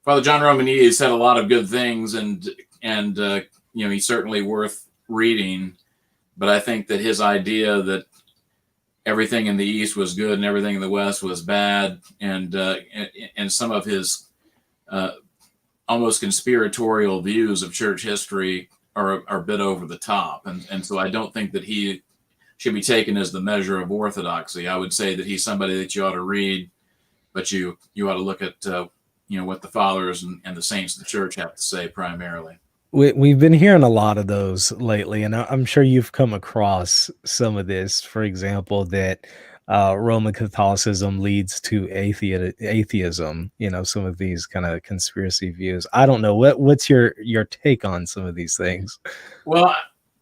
Father John Romanides said a lot of good things, and he's certainly worth reading. But I think that his idea that everything in the East was good and everything in the West was bad, and some of his almost conspiratorial views of church history are a bit over the top, and so I don't think that he should be taken as the measure of orthodoxy. I would say that he's somebody that you ought to read, but you ought to look at what the fathers and the saints of the church have to say primarily. We've been hearing a lot of those lately, and I'm sure you've come across some of this. For example, that Roman Catholicism leads to atheism. Some of these kind of conspiracy views. I don't know what's your take on some of these things. Well,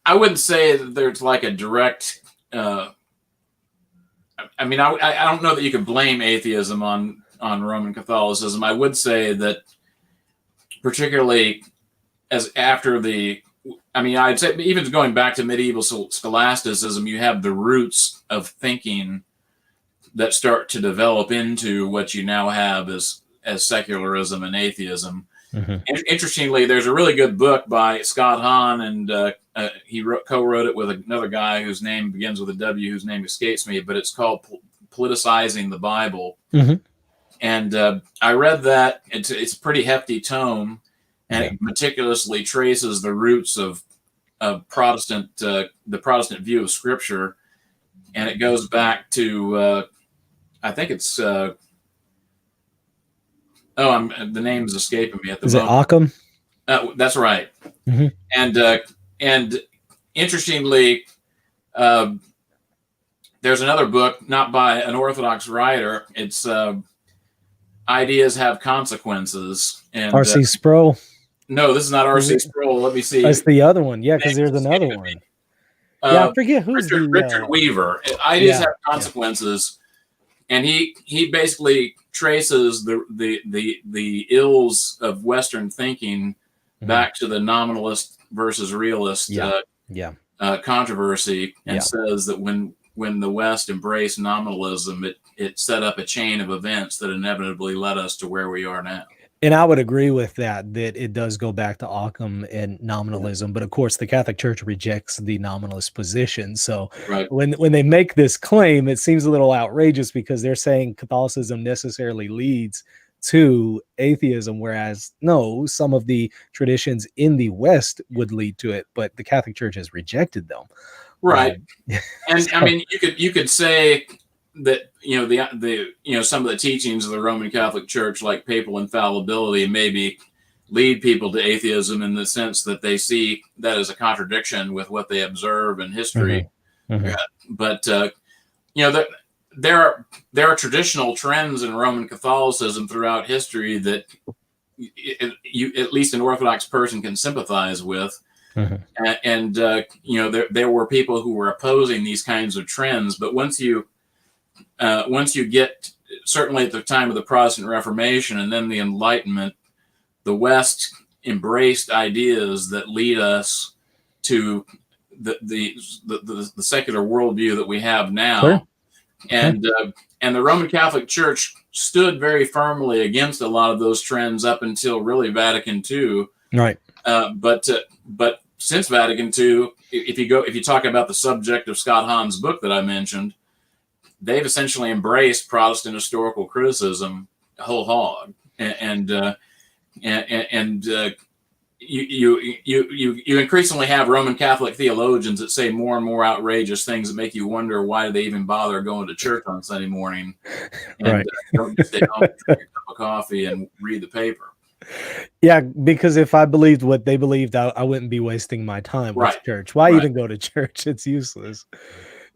I wouldn't say that there's like a direct. I don't know that you can blame atheism on Roman Catholicism. I would say that, particularly as after I'd say even going back to medieval scholasticism, you have the roots of thinking that start to develop into what you now have as secularism and atheism. Mm-hmm. Interestingly, there's a really good book by Scott Hahn, and he co-wrote it with another guy whose name begins with a W, whose name escapes me, but it's called Politicizing the Bible. Mm-hmm. I read that. It's a pretty hefty tome, and it meticulously traces the roots of Protestant, the Protestant view of Scripture, and it goes back to I think it's the name's escaping me at the moment. Is it Occam? That's right. Mm-hmm. And interestingly, there's another book, not by an Orthodox writer. It's Ideas Have Consequences. And R.C. Sproul. No, this is not R.C. Sproul. Let me see. That's the other one. Yeah, because there's another one. Yeah, I forget who's Richard Weaver. Ideas Have Consequences, and he basically traces the ills of Western thinking back to the nominalist versus realist controversy, and says that when the West embraced nominalism, it set up a chain of events that inevitably led us to where we are now. And I would agree with that it does go back to Occam and nominalism. But of course, the Catholic Church rejects the nominalist position. So when they make this claim, it seems a little outrageous because they're saying Catholicism necessarily leads to atheism, whereas no, some of the traditions in the West would lead to it, but the Catholic Church has rejected them. Right. And so, I mean, you could say that, some of the teachings of the Roman Catholic Church, like papal infallibility, maybe lead people to atheism in the sense that they see that as a contradiction with what they observe in history. But there are traditional trends in Roman Catholicism throughout history that at least an Orthodox person can sympathize with. And there were people who were opposing these kinds of trends, but once you get, certainly at the time of the Protestant Reformation and then the Enlightenment, the West embraced ideas that lead us to the secular worldview that we have now. Sure. And the Roman Catholic Church stood very firmly against a lot of those trends up until really Vatican II. Right. But since Vatican II, if you talk about the subject of Scott Hahn's book that I mentioned, they've essentially embraced Protestant historical criticism whole hog, and you increasingly have Roman Catholic theologians that say more and more outrageous things that make you wonder why they even bother going to church on Sunday morning, and don't just stay home and drink a cup of coffee and read the paper. Yeah, because if I believed what they believed, I wouldn't be wasting my time with church. Why even go to church? It's useless.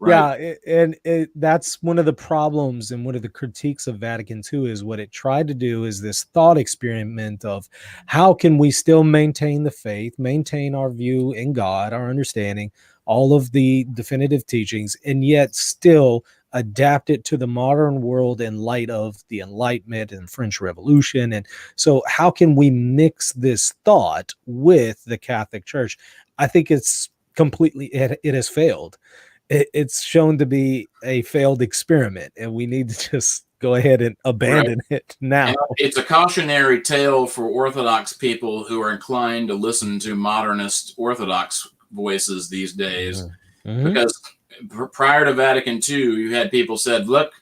Right. Yeah, and that's one of the problems and one of the critiques of Vatican II is what it tried to do is this thought experiment of how can we still maintain the faith, maintain our view in God, our understanding, all of the definitive teachings, and yet still adapt it to the modern world in light of the Enlightenment and French Revolution. And so how can we mix this thought with the Catholic Church? I think it's completely, it has failed. It's shown to be a failed experiment, and we need to just go ahead and abandon it now. And it's a cautionary tale for Orthodox people who are inclined to listen to modernist Orthodox voices these days, because prior to Vatican II, you had people said, look,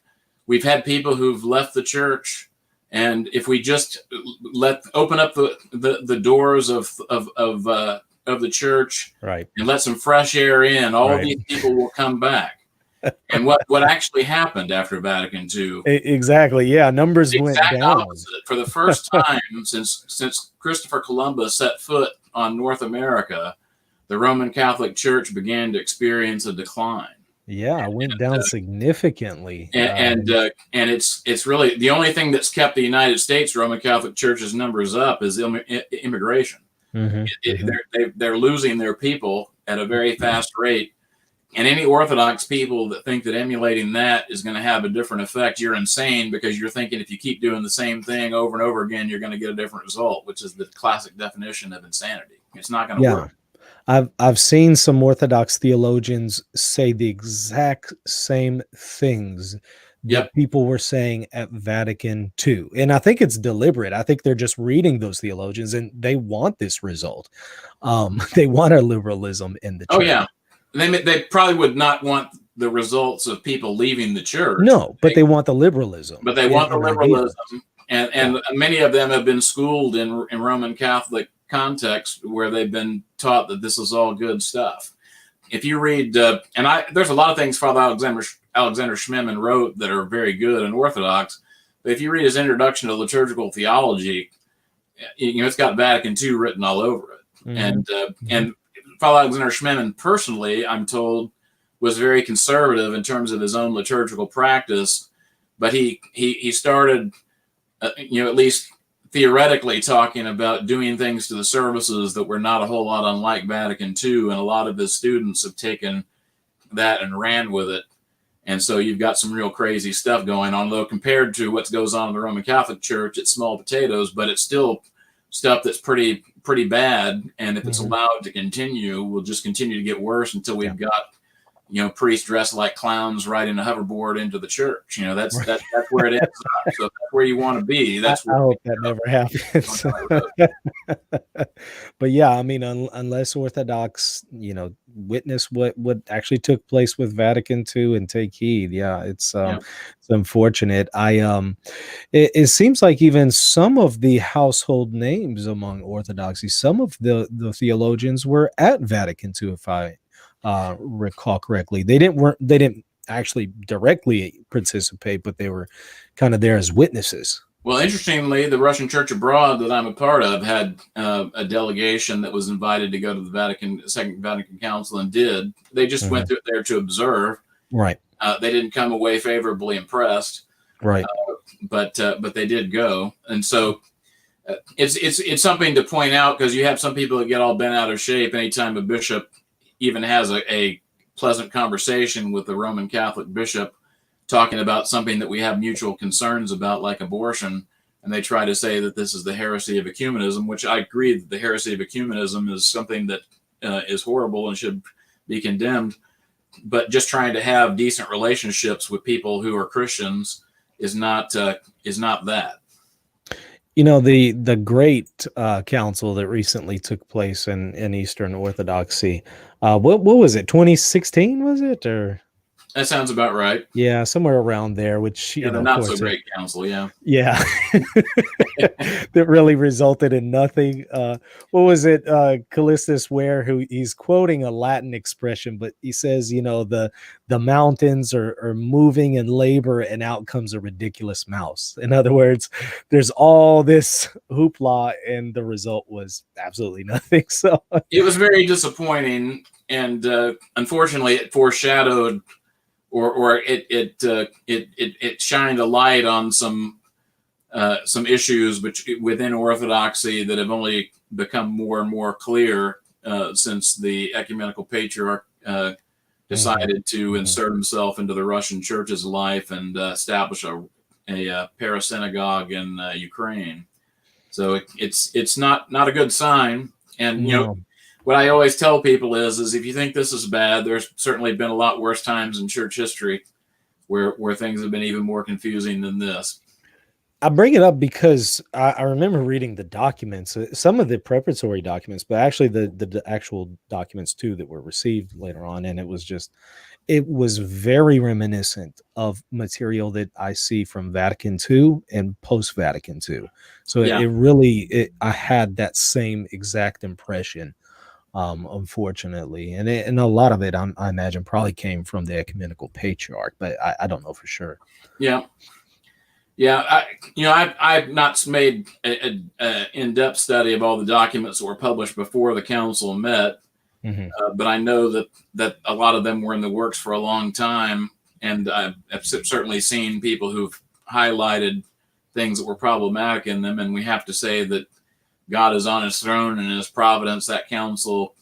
we've had people who've left the church, and if we just open up the doors of the church, right, and let some fresh air in, all these people will come back. And what actually happened after Vatican II? Exactly. Yeah, numbers went down. Opposite. For the first time since Christopher Columbus set foot on North America, the Roman Catholic Church began to experience a decline. Yeah, it went down significantly. And it's really the only thing that's kept the United States Roman Catholic Church's numbers up is immigration. They're losing their people at a very fast rate, and any Orthodox people that think that emulating that is going to have a different effect, you're insane, because you're thinking if you keep doing the same thing over and over again, you're going to get a different result, which is the classic definition of insanity. It's not going to work. I've seen some Orthodox theologians say the exact same things that people were saying at Vatican II. And I think it's deliberate. I think they're just reading those theologians and they want this result. They want a liberalism in the church. Oh, yeah. They probably would not want the results of people leaving the church. No, but they want the liberalism. But they want the liberalism, and many of them have been schooled in Roman Catholic context where they've been taught that this is all good stuff. If you read, there's a lot of things Father Alexander Schmemann wrote that are very good and orthodox. But if you read his Introduction to Liturgical Theology, it's got Vatican II written all over it. Mm-hmm. And Father Alexander Schmemann, personally, I'm told, was very conservative in terms of his own liturgical practice, but he started, at least theoretically, talking about doing things to the services that were not a whole lot unlike Vatican II, and a lot of his students have taken that and ran with it. And so you've got some real crazy stuff going on, though compared to what goes on in the Roman Catholic Church, it's small potatoes, but it's still stuff that's pretty bad. And if it's allowed to continue, will just continue to get worse until we've got, priests dressed like clowns riding a hoverboard into the church. That's where it ends up. So that's where you want to be. I hope that never happens. But yeah, I mean, unless Orthodox, witness what actually took place with Vatican II and take heed. Yeah, it's unfortunate. It seems like even some of the household names among Orthodoxy, some of the theologians were at Vatican II, if I recall correctly. They didn't actually directly participate, but they were kind of there as witnesses. Well, interestingly, the Russian Church abroad that I'm a part of had a delegation that was invited to go to the Second Vatican Council and did. They just went there to observe. Right. They didn't come away favorably impressed. Right. But they did go, and so it's something to point out, because you have some people that get all bent out of shape anytime a bishop even has a pleasant conversation with the Roman Catholic bishop talking about something that we have mutual concerns about, like abortion, and they try to say that this is the heresy of ecumenism, which I agree that the heresy of ecumenism is something that is horrible and should be condemned. But just trying to have decent relationships with people who are Christians is not that. The great council that recently took place in Eastern Orthodoxy, what was it, 2016, was it? Or that sounds about right. Yeah, somewhere around there, which, the not so great council, yeah. Yeah. That really resulted in nothing. What was it? Callistus Ware, who he's quoting a Latin expression, but he says, the mountains are moving in labor and out comes a ridiculous mouse. In other words, there's all this hoopla and the result was absolutely nothing. So it was very disappointing, and unfortunately it foreshadowed or it shined a light on some issues within Orthodoxy that have only become more and more clear since the ecumenical patriarch decided to insert himself into the Russian church's life and establish a parasynagogue in Ukraine. So it's not a good sign. And what I always tell people is if you think this is bad, there's certainly been a lot worse times in church history where things have been even more confusing than this. I bring it up because I remember reading the documents, some of the preparatory documents, but actually the actual documents too that were received later on. And it was very reminiscent of material that I see from Vatican II and post-Vatican II. So I had that same exact impression. Unfortunately, and a lot of it, I imagine, probably came from the ecumenical patriarch, but I don't know for sure. Yeah. I've not made an in-depth study of all the documents that were published before the council met, but I know that a lot of them were in the works for a long time, and I've certainly seen people who've highlighted things that were problematic in them, and we have to say that God is on his throne and in his providence, that council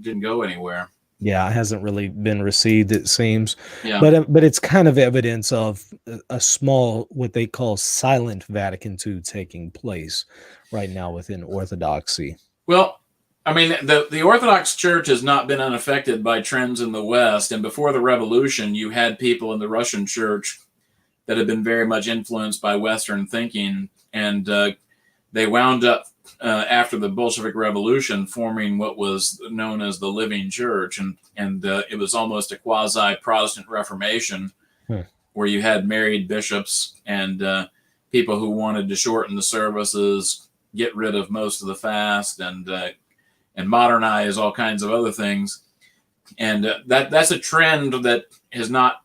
didn't go anywhere. Yeah, it hasn't really been received, it seems. Yeah. But it's kind of evidence of a small, what they call silent Vatican II taking place right now within Orthodoxy. Well, I mean, the Orthodox Church has not been unaffected by trends in the West. And before the revolution, you had people in the Russian Church that had been very much influenced by Western thinking. And they wound up after the Bolshevik Revolution forming what was known as the Living Church, and it was almost a quasi Protestant Reformation, where you had married bishops and people who wanted to shorten the services, get rid of most of the fast, and modernize all kinds of other things. And that's a trend that has not,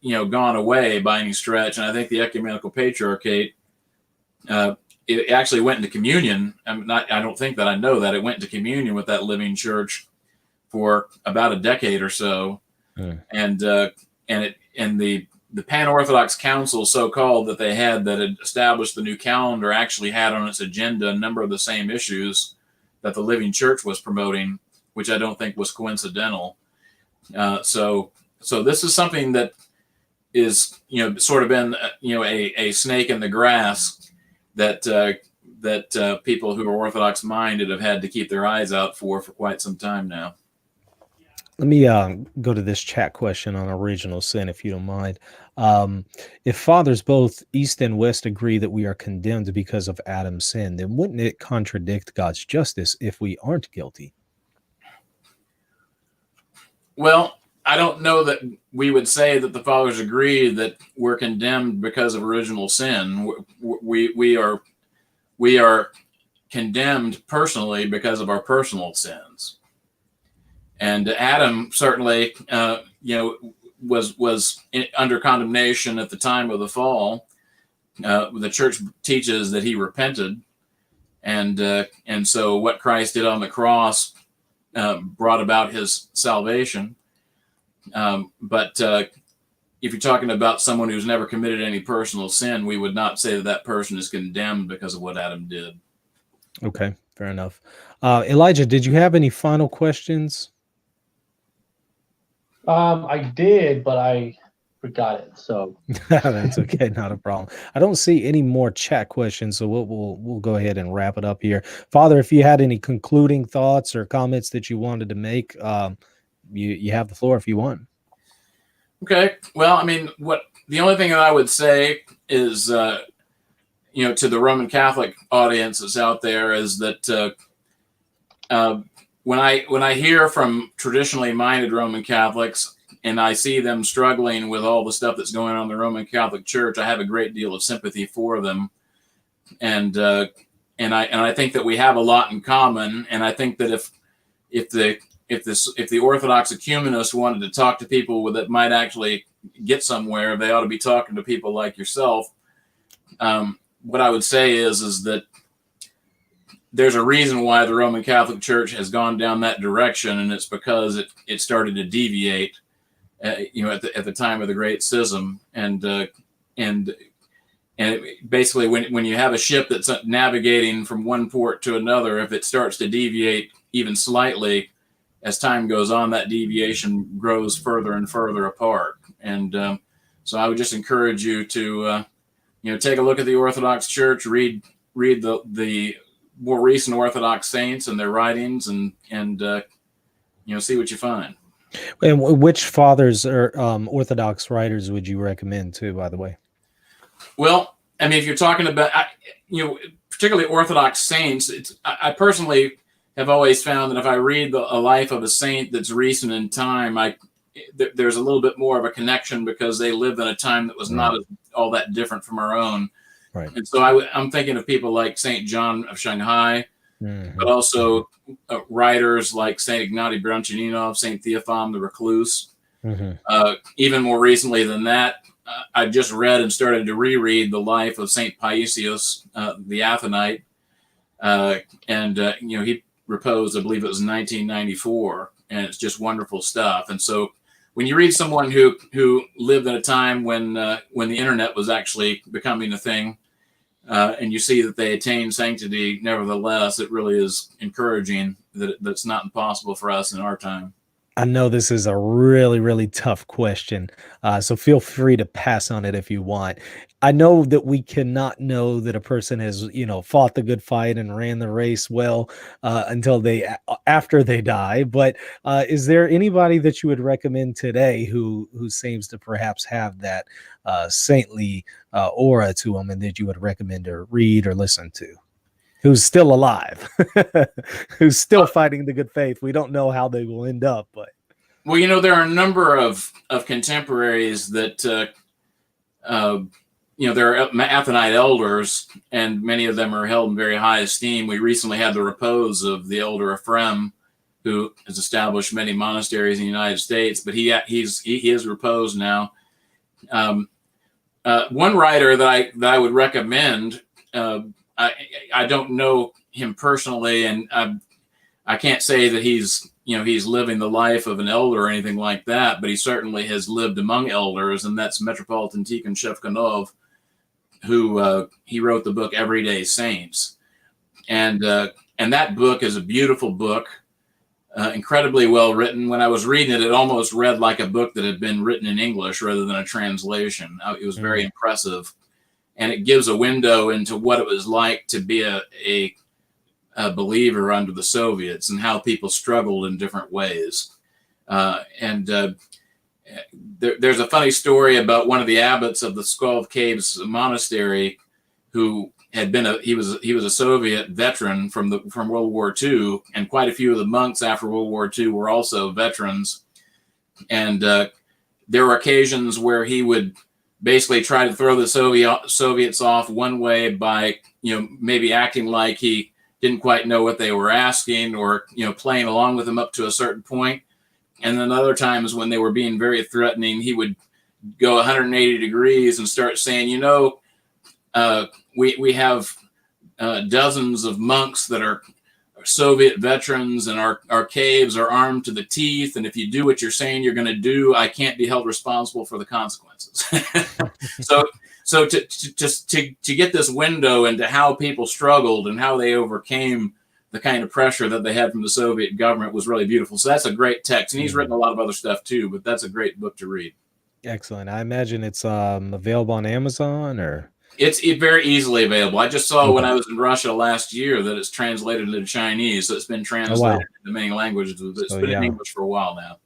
gone away by any stretch. And I think the ecumenical patriarchate, it actually went into communion. I don't think that I know that it went into communion with that Living Church for about a decade or so. And the Pan-Orthodox Council, so-called, that they had that had established the new calendar, actually had on its agenda a number of the same issues that the Living Church was promoting, which I don't think was coincidental. So this is something that is, sort of been, a snake in the grass that people who are Orthodox minded have had to keep their eyes out for quite some time now. Let me go to this chat question on original sin, if you don't mind. If fathers both East and West agree that we are condemned because of Adam's sin, then wouldn't it contradict God's justice if we aren't guilty? Well, I don't know that we would say that the fathers agree that we're condemned because of original sin. We are condemned personally because of our personal sins. And Adam certainly, was under condemnation at the time of the fall. The church teaches that he repented, and so what Christ did on the cross brought about his salvation. But if you're talking about someone who's never committed any personal sin, we would not say that person is condemned because of what Adam did. Okay, fair enough. Elijah, did you have any final questions? I did, but I forgot it. So that's okay, not a problem. I don't see any more chat questions, so we'll go ahead and wrap it up here. Father, if you had any concluding thoughts or comments that you wanted to make, you have the floor if you want. Okay. Well, I mean, the only thing that I would say is, to the Roman Catholic audience that's out there, is that when I hear from traditionally minded Roman Catholics and I see them struggling with all the stuff that's going on in the Roman Catholic Church, I have a great deal of sympathy for them, and I think that we have a lot in common. And I think that if the Orthodox ecumenists wanted to talk to people that might actually get somewhere, they ought to be talking to people like yourself. What I would say is that there's a reason why the Roman Catholic Church has gone down that direction, and it's because it started to deviate, at the time of the Great Schism, and basically when you have a ship that's navigating from one port to another, if it starts to deviate even slightly, as time goes on, that deviation grows further and further apart. And so I would just encourage you to take a look at the Orthodox Church, read the more recent Orthodox saints and their writings, and see what you find. And which fathers or Orthodox writers would you recommend too, by the way? Well, I mean, if you're talking about, particularly Orthodox saints, I personally have always found that if I read a life of a saint that's recent in time, there's a little bit more of a connection because they lived in a time that was not all that different from our own. Right. And so I'm thinking of people like St. John of Shanghai, but also writers like St. Ignatius Branchaninov, St. Theophan the Recluse. Even more recently than that, I've just read and started to reread the life of St. Paisius, the Athonite. He reposed, I believe it was in 1994, and it's just wonderful stuff. And so when you read someone who lived in a time when the internet was actually becoming a thing, and you see that they attained sanctity nevertheless, it really is encouraging that it's not impossible for us in our time. I know this is a really, really tough question, so feel free to pass on it if you want. I know that we cannot know that a person has, fought the good fight and ran the race well until after they die. But is there anybody that you would recommend today who seems to perhaps have that saintly aura to them, and that you would recommend to read or listen to? who's still alive, who's still fighting the good faith. We don't know how they will end up, but well, you know, there are a number of contemporaries that you know, there are Athonite elders, and many of them are held in very high esteem. We recently had the repose of the elder Ephraim, who has established many monasteries in the United States, but he is reposed now. One writer that I would recommend, I don't know him personally, and I can't say that he's living the life of an elder or anything like that, but he certainly has lived among elders, and that's Metropolitan Tikhon Shevchanov, who he wrote the book Everyday Saints, and that book is a beautiful book, incredibly well written. When I was reading it, it almost read like a book that had been written in English rather than a translation. It was very impressive, and it gives a window into what it was like to be a believer under the Soviets and how people struggled in different ways. There's a funny story about one of the abbots of the Skull of Caves monastery, who had been he was a Soviet veteran from World War II, and quite a few of the monks after World War II were also veterans. And there were occasions where he would basically try to throw the Soviets off one way by, maybe acting like he didn't quite know what they were asking, or, playing along with them up to a certain point. And then other times when they were being very threatening, he would go 180 degrees and start saying, we have dozens of monks that are Soviet veterans, and our caves are armed to the teeth. And if you do what you're saying you're going to do, I can't be held responsible for the consequences. So to get this window into how people struggled and how they overcame the kind of pressure that they had from the Soviet government was really beautiful. So that's a great text. And he's written a lot of other stuff too, but that's a great book to read. excellent. I imagine it's available on Amazon, or It's very easily available. I just saw when I was in Russia last year that it's translated into Chinese. So it's been translated into many languages. It's been in English for a while now.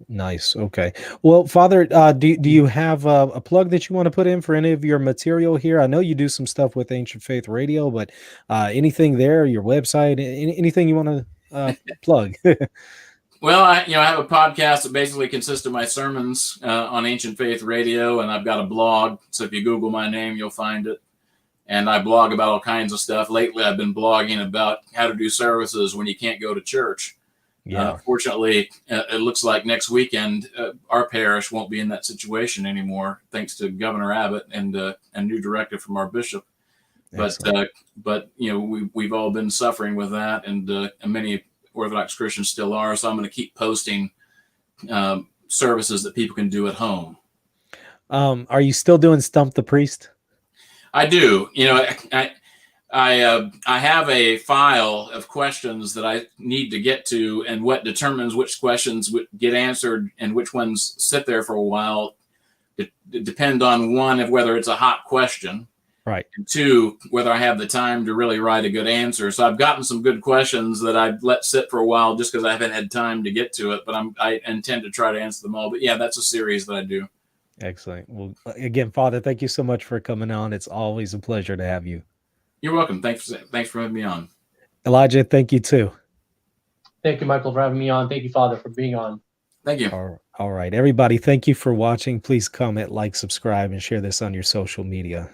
Nice. Okay. Well, Father, do you have a plug that you want to put in for any of your material here? I know you do some stuff with Ancient Faith Radio, but anything there, your website, anything you want to plug? Well, I have a podcast that basically consists of my sermons on Ancient Faith Radio, and I've got a blog. So if you Google my name, you'll find it. And I blog about all kinds of stuff. Lately, I've been blogging about how to do services when you can't go to church. Yeah. Fortunately, it looks like next weekend our parish won't be in that situation anymore, thanks to Governor Abbott and a new directive from our bishop. Excellent. But we've all been suffering with that, and many Orthodox Christians still are. So I'm going to keep posting services that people can do at home. Are you still doing Stump the Priest? I do. I have a file of questions that I need to get to, and what determines which questions would get answered and which ones sit there for a while. It depend on, one, of whether it's a hot question, right, and two, whether I have the time to really write a good answer. So I've gotten some good questions that I've let sit for a while just because I haven't had time to get to it, but I intend to try to answer them all. But yeah, that's a series that I do. Excellent. Well, again, Father, thank you so much for coming on. It's always a pleasure to have you. You're welcome. Thanks for having me on. Elijah, thank you too. Thank you, Michael, for having me on. Thank you, Father, for being on. Thank you. All right, everybody, thank you for watching. Please comment, like, subscribe, and share this on your social media.